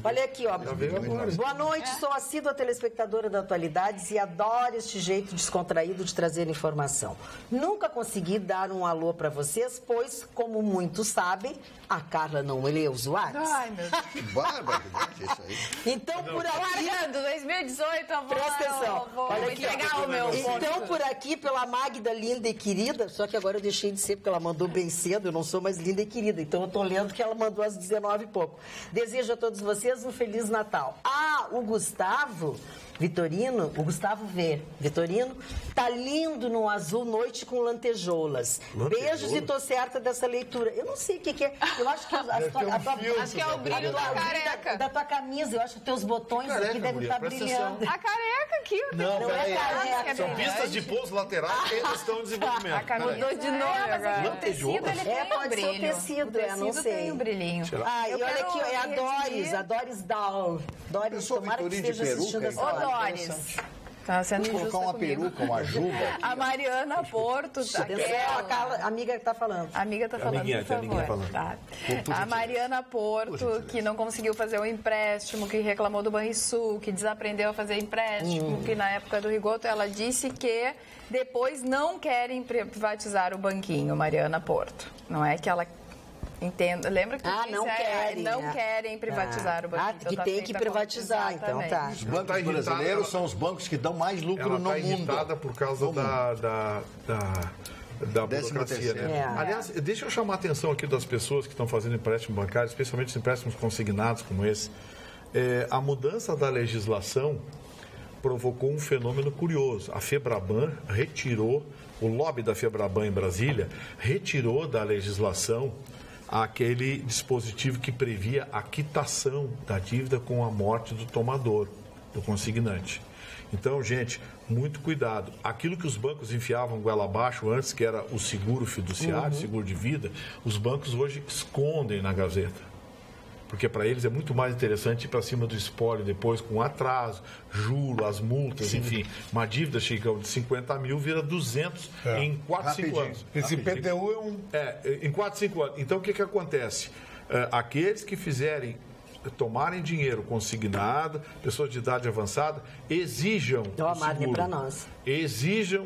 Olha aqui, ó. Boa noite, sou assídua telespectadora da Atualidades e adoro este jeito descontraído de trazer informação. Nunca consegui dar um alô para vocês, pois, como muitos sabem, a Carla não lê os WhatsApp. Ai, meu Deus. Que barbaridade isso aí. Então, por aqui... Largando, 2018, eu vou... Presta atenção. Olha aqui, entregar o meu... Então, por aqui, pela Magda, linda e querida, só que agora eu deixei de ser, porque ela mandou bem cedo, eu não sou mais linda e querida, então eu tô lendo que ela mandou às 19 e pouco. Desejo a todos vocês um Feliz Natal. O Gustavo... Vitorino, o Gustavo V. Vitorino, tá lindo no azul noite com lantejoulas. Beijos e tô certa dessa leitura. Eu não sei o que é. Eu acho que acho que é o brilho da careca. Da tua camisa. Eu acho que teus botões aqui devem estar brilhando. A careca aqui. Não, é careca. São pistas de pouso laterais que ainda estão em desenvolvimento. A camisa mudou de nome agora. O tecido, ele tem um pode brilho. ser o tecido, não sei. Tem um brilhinho. E olha aqui, é a Doris Down. Doris, tomara que esteja assistindo essa live. Doris. Tá sendo colocar uma peruca, uma juba. A Mariana Porto, a amiga que tá falando. A amiga tá falando, por favor. Tá. A Mariana Porto, que não conseguiu fazer o empréstimo, que reclamou do Banrisul, que desaprendeu a fazer empréstimo, que na época do Rigoto ela disse que depois não querem privatizar o banquinho, Mariana Porto. Não é que ela... Entendo. Lembra que não querem privatizar o banco. Que tem que privatizar, então tá. Os bancos brasileiros são os bancos que dão mais lucro no mundo. Irritada por causa da burocracia, né? Aliás, deixa eu chamar a atenção aqui das pessoas que estão fazendo empréstimo bancário, especialmente os empréstimos consignados como esse. A mudança da legislação provocou um fenômeno curioso. A Febraban retirou, o lobby da Febraban em Brasília, retirou da legislação aquele dispositivo que previa a quitação da dívida com a morte do tomador, do consignante. Então, gente, muito cuidado. Aquilo que os bancos enfiavam goela abaixo antes, que era o seguro fiduciário, seguro de vida, os bancos hoje escondem na gaveta. Porque para eles é muito mais interessante ir para cima do espólio depois com atraso, juro, as multas, enfim. Uma dívida, Chicão, de 50 mil vira 200 em 4, 5 anos. Esse PTU em 4, 5 anos. Então, o que acontece? Aqueles que tomarem dinheiro consignado, pessoas de idade avançada, exijam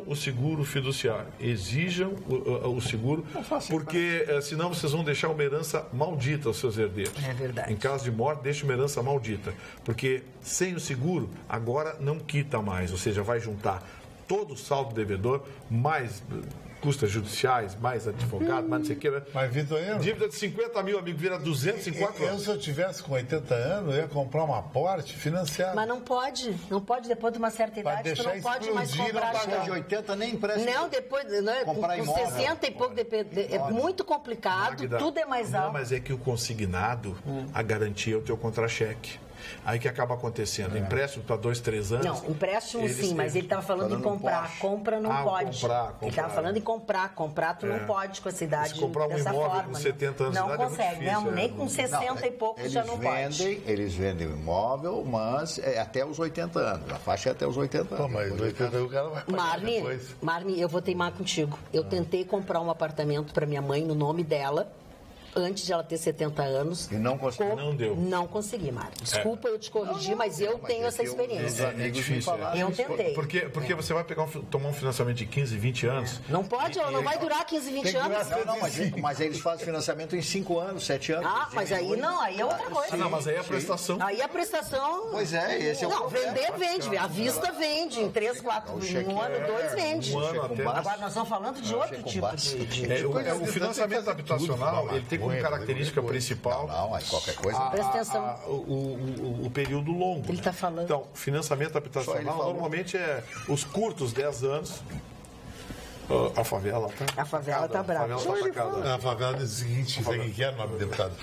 o seguro fiduciário, exijam o seguro, porque senão vocês vão deixar uma herança maldita aos seus herdeiros. É verdade. Em caso de morte, deixa uma herança maldita, porque sem o seguro, agora não quita mais, ou seja, vai juntar todo o saldo devedor, mais custas judiciais, mais advogado, mais não sei o que. Né? Mas, Vitor, dívida de 50 mil, amigo, vira 200 em 4 anos. Se eu tivesse com 80 anos, eu ia comprar uma Porsche financiada. Mas não pode depois de uma certa idade, tu não pode mais comprar. Depois de 80 nem empresta. Não, depois, comprar com 60 e pouco, é muito complicado, Magda, tudo é mais alto. Não, mas é que o consignado, a garantia é o teu contra-cheque. Aí que acaba acontecendo? Empréstimo para 2, 3 anos. Não, empréstimo sim, mas ele estava falando em comprar. Compra não pode. Comprar. Ele estava falando em comprar. Comprar tu não pode com essa idade. Se comprar um imóvel com 70 anos de idade não consegue, é muito difícil, nem com 60 e pouco já não pode. Eles vendem o imóvel, mas é até os 80 anos. A faixa é até os 80 anos. Mas 80 o cara vai pagar depois. Marni, eu vou teimar contigo. Eu tentei comprar um apartamento para minha mãe no nome dela, antes de ela ter 70 anos. E não conseguiu? Não deu. Não consegui, Mário. Desculpa eu te corrigir, mas eu tenho essa experiência. É difícil. Eu tentei. Porque você vai tomar um financiamento de 15, 20 anos. Não pode, ela não vai durar 15, 20 anos. Não, mas eles fazem financiamento em 5 anos, 7 anos. Ah, mas aí não, aí é outra coisa. Não, mas aí é a prestação. Aí a prestação... Pois é, esse é o problema. Vender vende, à vista vende, em 3, 4, um ano, 2 vende. Um ano até. Agora nós estamos falando de outro tipo de... O financiamento habitacional, ele tem como característica principal... Não, aí qualquer coisa... Presta atenção. O período longo. Ele está falando. Então, financiamento habitacional normalmente é os curtos 10 anos. A favela tá... A favela tá brava. A favela diz o seguinte, isso aqui que é nome deputado.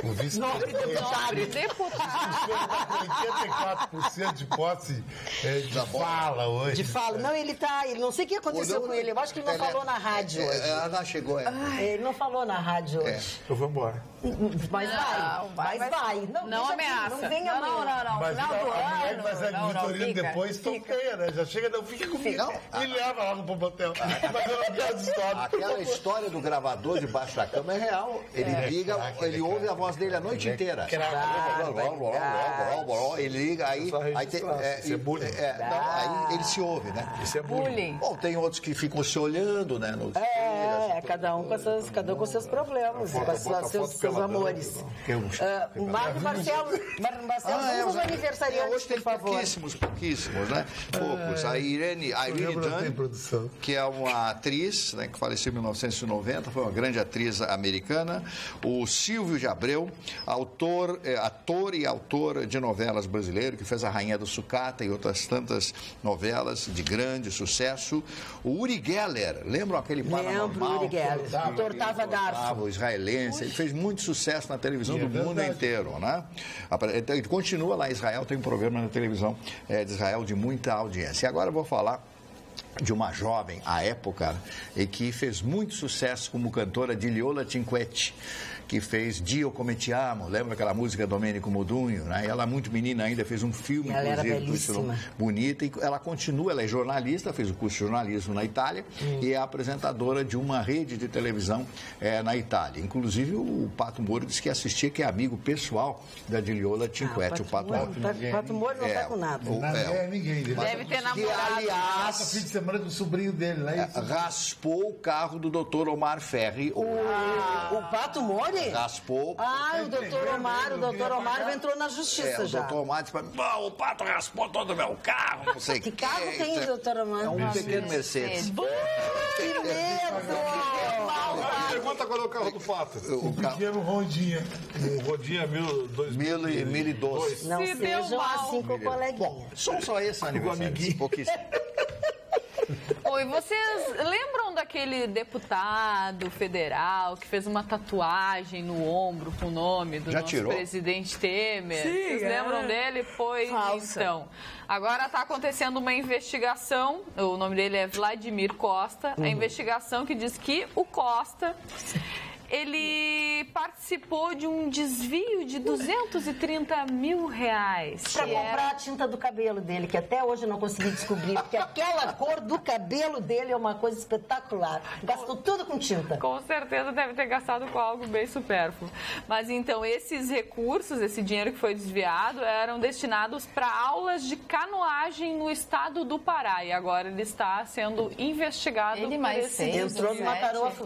O vice... Nome deputado. 84% de posse de fala hoje. De fala. Não, ele não sei o que aconteceu com ele. Eu acho que ele não falou na rádio hoje. Ela chegou, Ele não falou na rádio hoje. Eu vou embora. Mas vai. Não ameaça. Não venha não. Mas Final do a mulher ano. vai sair do Vitorino depois, toqueia, né? Já chega, não fica comigo. E leva logo pro motel. Aquela história do gravador debaixo da cama é real. Ele liga, ele ouve a voz dele a noite inteira. Ele liga, aí isso é bullying. Aí ele se ouve, né? Isso é bullying. Bom, tem outros que ficam se olhando, né? Cada um com seus problemas, com seus amores. Marco Marcelo, vamos aos aniversariantes, hoje tem por favor. pouquíssimos, né? Poucos. A Irene Dunne, que é uma atriz, né, que faleceu em 1990, foi uma grande atriz americana. O Silvio de Abreu, ator e autor de novelas brasileiro, que fez A Rainha do Sucata e outras tantas novelas de grande sucesso. O Uri Geller, lembram aquele paranormal? Uri Geller, tortava garfo. O israelense, ele fez muito sucesso na televisão do mundo inteiro, né? Ele continua lá em Israel, tem um programa na televisão de Israel de muita audiência. E agora eu vou falar de uma jovem, à época, e que fez muito sucesso como cantora, Diliola Cinquetti, que fez Dio Come Te Amo, lembra aquela música Domenico Modugno, né? Ela, muito menina ainda, fez um filme, ela inclusive, era belíssima. Bonita, e ela continua, ela é jornalista, fez o curso de jornalismo na Itália, e é apresentadora de uma rede de televisão na Itália. Inclusive, o Pato Moro disse que assistia, que é amigo pessoal da Diliola Cinquetti. O Pato Moro não está com nada. Ninguém. Deve ter namorado. Aliás, fim de semana com o sobrinho dele lá. Raspou o carro do Dr. Omar Ferri. O Pato Moro? Raspou. O doutor Omar entrou na justiça já. O doutor Omar disse para mim, o Pato raspou todo o meu carro, não sei o que. Que carro tem, doutor Omar? É um pequeno Mercedes. Que medo! Pergunta qual é o carro do Pato. O pequeno Rondinha. O Rondinha 2002. Não sejam assim com o coleguinha. Bom, só esse aniversário. Pouquíssimo. Oi, vocês lembram daquele deputado federal que fez uma tatuagem no ombro com o nome do nosso presidente Temer? Sim, vocês lembram dele? Pois falsa. Então. Agora está acontecendo uma investigação, o nome dele é Vladimir Costa, a investigação que diz que o Costa... Ele participou de um desvio de R$230 mil. Para comprar a tinta do cabelo dele, que até hoje eu não consegui descobrir, porque aquela cor do cabelo dele é uma coisa espetacular. Gastou tudo com tinta. Com certeza deve ter gastado com algo bem supérfluo. Mas então, esses recursos, esse dinheiro que foi desviado, eram destinados para aulas de canoagem no estado do Pará. E agora ele está sendo investigado por esse entrou numa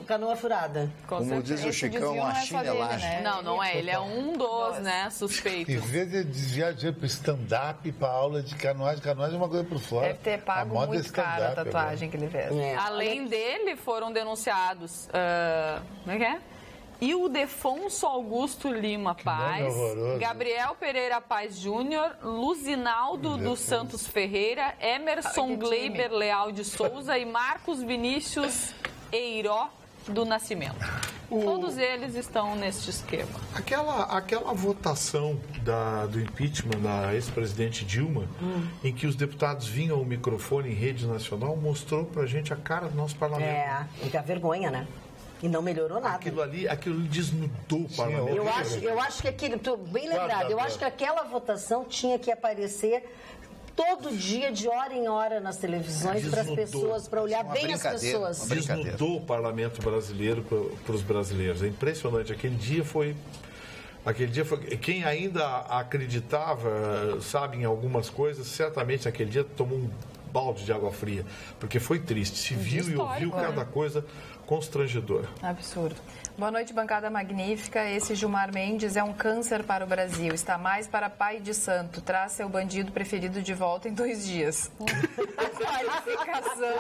canoa furada. Como diz o Chicão, a chinelagem. Né? Não é. Ele é um dos, né, suspeitos. Em vez de desviar dinheiro para stand-up, para aula de canoagem é uma coisa por fora. Deve ter pago muito caro a tatuagem que ele fez. Além dele, foram denunciados... como é que é? Ildefonso Augusto Lima Paz, Gabriel Pereira Paz Júnior, Luzinaldo dos Santos Ferreira, Emerson Gleiber Leal de Souza e Marcos Vinícius Eiró do Nascimento. Todos eles estão neste esquema. Aquela votação do impeachment da ex-presidente Dilma, em que os deputados vinham ao microfone em rede nacional, mostrou pra gente a cara do nosso parlamento. E a vergonha, né? E não melhorou nada. Aquilo ali desnudou o parlamento. Eu acho que aquilo, bem lembrado, eu acho que aquela votação tinha que aparecer todo dia, de hora em hora, nas televisões, para as pessoas, para olhar bem as pessoas. Desnudou o parlamento brasileiro para os brasileiros. É impressionante. Aquele dia foi... Quem ainda acreditava, sabe, em algumas coisas, certamente naquele dia tomou um balde de água fria. Porque foi triste. Se viu e ouviu cada coisa constrangedora. Absurdo. Boa noite, bancada magnífica. Esse Gilmar Mendes é um câncer para o Brasil. Está mais para pai de santo. Traz seu bandido preferido de volta em 2 dias. A qualificação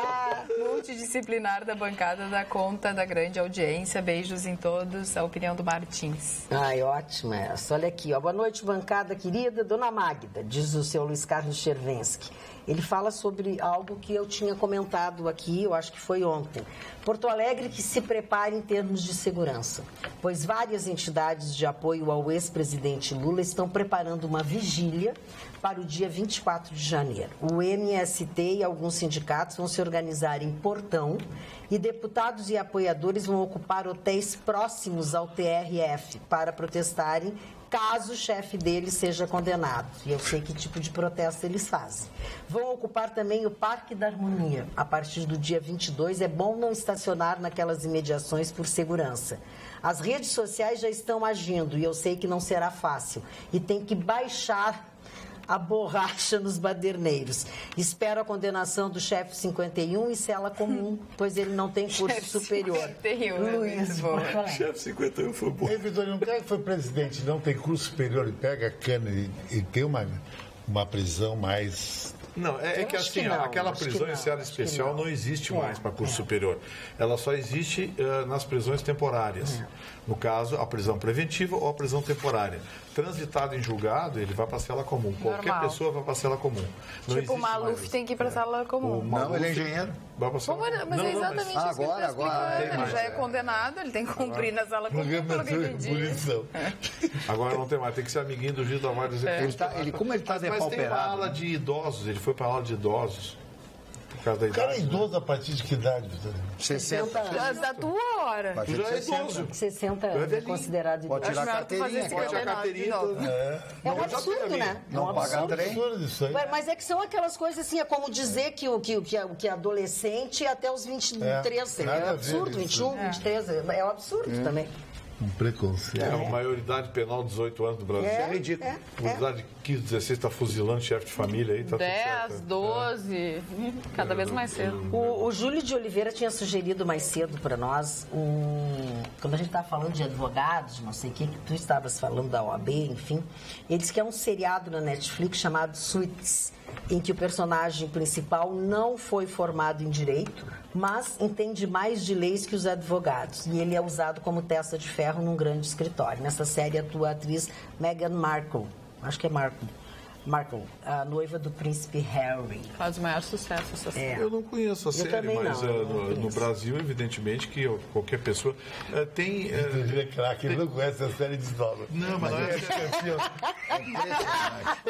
multidisciplinar da bancada dá conta da grande audiência. Beijos em todos. A opinião do Martins. Ai, ótima essa. Olha aqui, ó. Boa noite, bancada querida. Dona Magda, diz o seu Luiz Carlos Chervensky. Ele fala sobre algo que eu tinha comentado aqui, eu acho que foi ontem. Porto Alegre que se prepare em termos de segurança, pois várias entidades de apoio ao ex-presidente Lula estão preparando uma vigília para o dia 24 de janeiro. O MST e alguns sindicatos vão se organizar em Portão e deputados e apoiadores vão ocupar hotéis próximos ao TRF para protestarem caso o chefe deles seja condenado. E eu sei que tipo de protesto eles fazem. Vão ocupar também o Parque da Harmonia. A partir do dia 22, é bom não estacionar naquelas imediações por segurança. As redes sociais já estão agindo e eu sei que não será fácil. E tem que baixar a borracha nos baderneiros. Espero a condenação do chefe 51 e cela comum, pois ele não tem curso superior. Luiz, chefe 51 foi bom. Ei, Vitorino, um cara que foi presidente não tem curso superior e pega a cana e tem uma prisão mais... Não, é que assim, aquela prisão em sede especial não existe mais para curso superior. Ela só existe nas prisões temporárias. No caso, a prisão preventiva ou a prisão temporária. Transitado em julgado, ele vai para a cela comum. Qualquer pessoa vai para a cela comum. Não tipo, o Maluf tem que ir para a cela comum. Não, ele é engenheiro. Vai para a sala comum. Mas é exatamente isso que ele está explicando. Ele já é condenado, ele tem que cumprir na sala comum. Agora não tem mais, tem que ser amiguinho do Gil da Vale. Como ele está depauperado. Mas tem uma ala de idosos, ele foi para a ala de idosos. O cara é idoso a partir de que idade, Vitorino? 60 anos. Da tua hora. Tu já é idoso. 60 anos é considerado idoso. Pode tirar a carteirinha. Pode tirar a carteirinha. É um absurdo, né? Não pagar trem. Mas é que são aquelas coisas assim, é como dizer que é adolescente até os 23. É um absurdo, 21, 23. É um absurdo também. Um preconceito. A maioridade penal, 18 anos do Brasil. É ridículo. Maioridade de 15, 16 está fuzilando chefe de família aí. Tá 10, 12, cada vez mais cedo. O Júlio de Oliveira tinha sugerido mais cedo para nós, quando a gente estava falando de advogados, não sei o que tu estavas falando da OAB, enfim. Ele disse que é um seriado na Netflix chamado Suits, em que o personagem principal não foi formado em direito, mas entende mais de leis que os advogados. E ele é usado como testa de ferro num grande escritório. Nessa série atua a atriz Meghan Markle. Acho que é Markle, a noiva do príncipe Harry. Faz o maior sucesso essa série. Eu não conheço a série, mas no Brasil, evidentemente, que qualquer pessoa tem... Ele é craque, ele não conhece a série de novela. Não, mas não é campeão. É craque.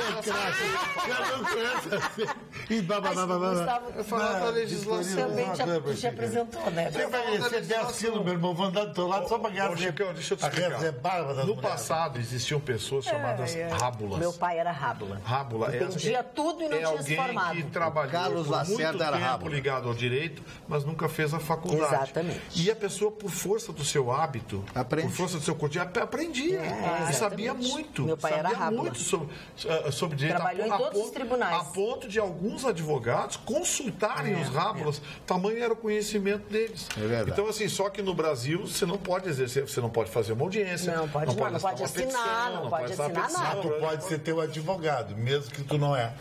O cara não conhece a série. E Gustavo, falando da legislação, também te apresentou, né? Você vai crescer 10 quilos, meu irmão, vou andar do teu lado só para ganhar deixa eu te explicar. No passado existiam pessoas chamadas rábulas. Meu pai era rábula. Rábula Entendia tudo e não tinha se formado. Alguém que trabalhou Carlos por Lacerda muito era tempo Rábula. ligado ao direito, mas nunca fez a faculdade. Exatamente. E a pessoa, por força do seu hábito, Aprende. por força do seu cotidiano, aprendia. E sabia muito. Meu pai era sabia Rábula. muito sobre direito. Trabalhou em todos os tribunais. A ponto de alguns advogados consultarem os Rábulas, tamanho era o conhecimento deles. É verdade. Então, assim, só que no Brasil você não pode exercer, você não pode fazer uma audiência. Não pode assinar, não pode assinar nada. Tu pode ser teu advogado, mesmo que tu não é.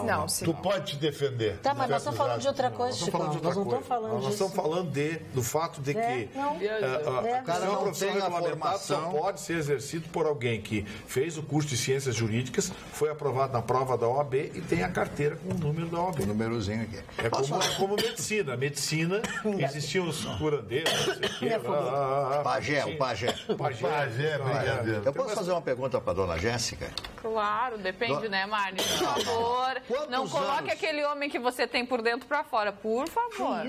Não. Tu pode te defender. Tá, mas nós estamos falando de outra coisa, Chico. Nós não estamos falando disso. Nós estamos falando do fato de que O cara não tem a formação. só pode ser exercido por alguém que fez o curso de ciências jurídicas, foi aprovado na prova da OAB e tem a carteira com o número da OAB. O númerozinho aqui. É como medicina. Medicina, existiam os curandeiros, não sei o quê. O pajé. Pajé, brincadeira. Eu posso fazer uma pergunta para dona Jéssica? Claro, depende, né, Marne? Por favor. Quantos Não coloque anos? aquele homem que você tem por dentro pra fora, por favor.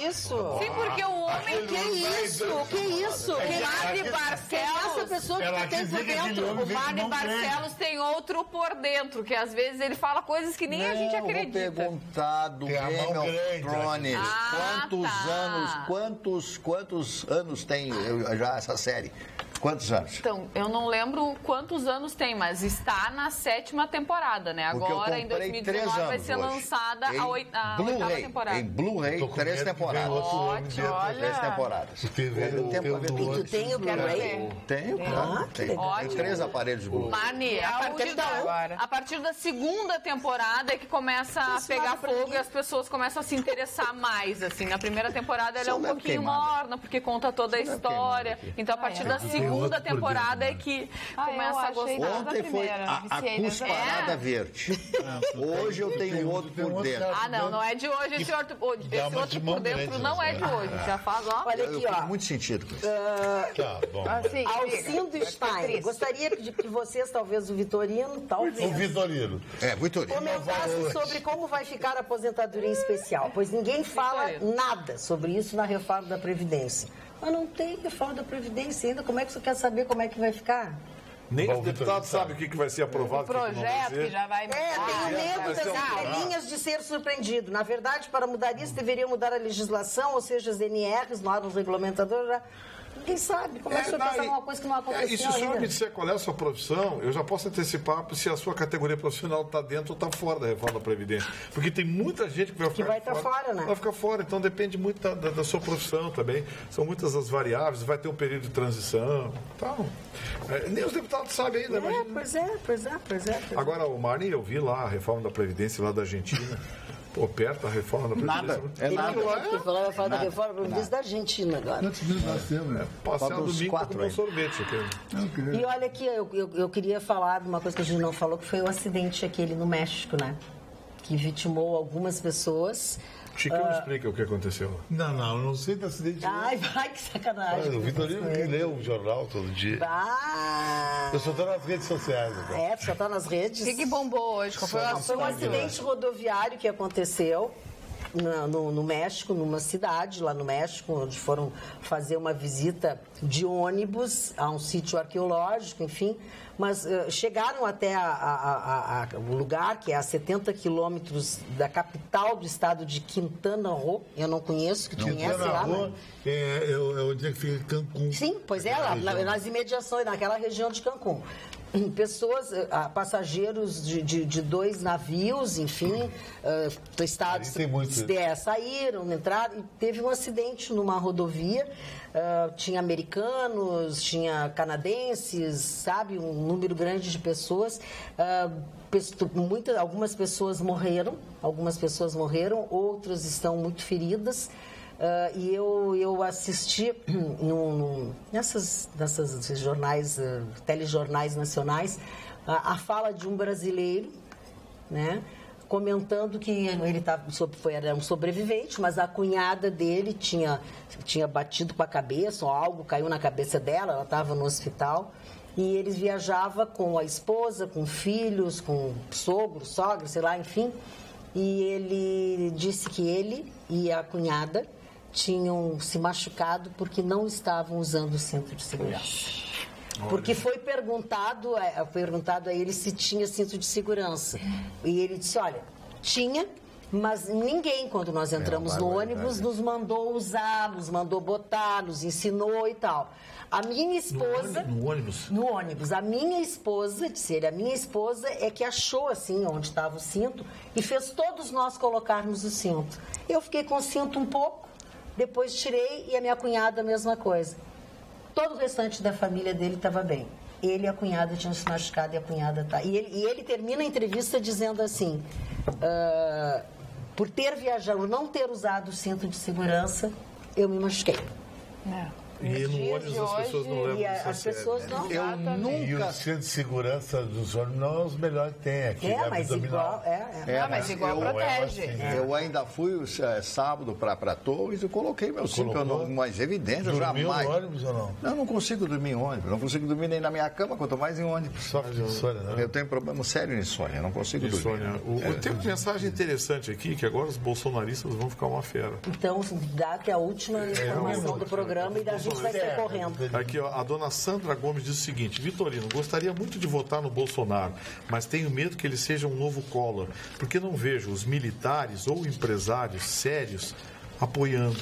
Isso. Sim, porque o homem Que isso? O Magni Essa Barcelos. pessoa que Ela tu tem quis por dizer que aquele dentro. homem O veio que Magni não Barcelos tem outro por dentro, que às vezes ele fala coisas que nem a gente Não, acredita. vou perguntar do Tem a Game mão of grande, Thrones. Ah, Quantos anos tem já essa série? Quantos anos? Então, eu não lembro quantos anos tem, mas está na 7ª temporada, né? Porque eu Agora, em comprei 2019, vai ser hoje. lançada a 8ª temporada. Em Blu-ray, Tô com 3 medo que venha temporadas. outro homem Ótimo, dentro. olha. 3 temporadas. Tu tem o teu do E tu outro. tem o Blu-ray? Tenho, claro. que Tem. legal. Tem 3 aparelhos de Blu-ray. Marni, a partir da 2ª temporada é que começa a pegar fogo e as pessoas começam a se interessar mais, assim. Na primeira temporada ela é Só um leva pouquinho queimada. morna, porque conta toda a história. Então, a partir da 2ª temporada é que começa a gostar. Ontem foi a cusparada verde. Hoje eu tenho outro por dentro. Ah, não é de hoje. Esse outro por dentro não é de hoje. Já faz, ó. Olha Eu aqui, fiz ó. muito sentido com isso. Tá bom. Assim, Alcindo Stein. Gostaria de que vocês, talvez o Vitorino, O talvez, Vitorino. Vitorino. comentassem sobre como vai ficar a aposentadoria especial, pois ninguém fala Vitorino. nada sobre isso na reforma da Previdência. Mas não tem reforma da Previdência ainda. Como é que você quer saber como é que vai ficar? Nem Bom, os deputados Vitor, sabem o que vai ser aprovado. o projeto que já vai Tenho medo vai das ser um entrelinhas de ser surpreendido. Na verdade, para mudar isso, deveria mudar a legislação, ou seja, as NRs, normas regulamentadoras, já... Ninguém sabe. Como é que o senhor pensa numa coisa que não aconteceu E se o senhor ainda? me disser qual é a sua profissão, eu já posso antecipar se a sua categoria profissional está dentro ou está fora da reforma da Previdência. Porque tem muita gente que vai ficar vai estar fora, né? Vai ficar fora, então depende muito da sua profissão também. São muitas as variáveis, vai ter um período de transição. Então, nem os deputados sabem ainda. Imagina. Pois é. Agora, o Marni, eu vi lá a reforma da Previdência lá da Argentina. Pô, perto a reforma da Previdência. Nada, é nada. Ele falou, vai falar da reforma da Previdência da Argentina agora. Quantos mil nós temos? Passear Faltam uns domingo 4 com um aí. sorvete. Aqui. E olha aqui, eu queria falar de uma coisa que a gente não falou, que foi o acidente aquele no México, né? Que vitimou algumas pessoas. Chicão explica o que aconteceu. Não sei do acidente. Ai, vai, que sacanagem. O Vitorino que lê o jornal todo dia. Ah, Eu só tô nas redes sociais agora. só tá nas redes. O que bombou hoje? Qual foi o Foi um acidente rodoviário que aconteceu no México, numa cidade lá no México, onde foram fazer uma visita de ônibus a um sítio arqueológico, enfim. Mas chegaram até o lugar, que é a 70 quilômetros da capital do estado de Quintana Roo. Eu não conheço, que tu conhece lá, né? É onde é que fica Cancún. Sim, pois é, lá nas imediações, naquela região de Cancún. Pessoas, passageiros de 2 navios, enfim, do estado saíram, entraram, e teve um acidente numa rodovia. Tinha americanos, tinha canadenses, sabe, um número grande de pessoas. Algumas pessoas morreram, outras estão muito feridas. E eu assisti nessas jornais, telejornais nacionais, a fala de um brasileiro, né, comentando que ele era um sobrevivente, mas a cunhada dele tinha batido com a cabeça, ou algo caiu na cabeça dela, ela estava no hospital. E ele viajava com a esposa, com filhos, com sogro, sogra, sei lá, enfim. E ele disse que ele e a cunhada tinham se machucado porque não estavam usando o cinto de segurança. Porque foi perguntado a ele se tinha cinto de segurança. E ele disse, olha, tinha, mas ninguém, quando nós entramos no ônibus, nos mandou usar, nos mandou botar, nos ensinou e tal. A minha esposa... No ônibus? No ônibus. A minha esposa, disse ele, a minha esposa é que achou, assim, onde estava o cinto e fez todos nós colocarmos o cinto. Eu fiquei com o cinto um pouco, depois tirei e a minha cunhada a mesma coisa. Todo o restante da família dele estava bem. Ele e a cunhada tinham se machucado e a cunhada tá. E ele termina a entrevista dizendo assim, por ter viajado, não ter usado o cinto de segurança, eu me machuquei. E no ônibus as pessoas não levam isso a as pessoas sério, não. Eu nunca... E o centro de segurança dos ônibus não é os melhores que tem aqui. Mas igual... mas igual protege. Eu ainda fui sábado para Torres e coloquei meu cinto, mas evidente, eu jamais... Dormiu no ônibus ou não? Não consigo dormir em ônibus, não consigo dormir nem na minha cama, quanto mais em ônibus. Sofre de insônia, né? Eu tenho problema sério de insônia, não consigo dormir. Tem uma mensagem interessante aqui, que agora os bolsonaristas vão ficar uma fera. Então, dá que a última informação do programa e da gente vai ser correndo. Aqui, ó, a dona Sandra Gomes diz o seguinte: Vitorino, gostaria muito de votar no Bolsonaro, mas tenho medo que ele seja um novo Collor, porque não vejo os militares ou empresários sérios apoiando.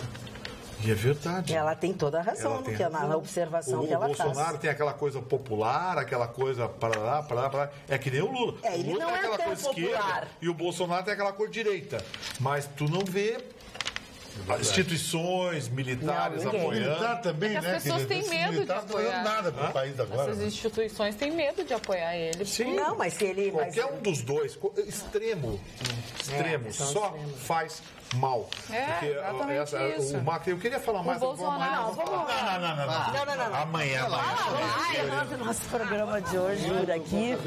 E é verdade. Ela tem toda a razão na observação que ela faz. O Bolsonaro tem aquela coisa popular, aquela coisa para lá. É que nem o Lula. O Ele Lula não tem aquela é tão coisa popular. esquerda e o Bolsonaro tem aquela cor direita. Mas tu não vê instituições militares apoiando. Militar também, As pessoas têm medo de apoiar. Não nada pro país agora. Essas instituições têm medo de apoiar ele. Sim. Não, mas se ele... Qualquer um dos dois, extremo, só faz mal. Exatamente isso. O Macri, eu queria falar mais... Bolsonaro, Não. Amanhã. Nosso programa de hoje por aqui.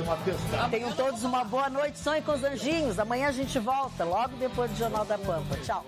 Tenham todos uma boa noite. Sonhem com os anjinhos. Amanhã a gente volta, logo depois do Jornal da Pampa. Tchau.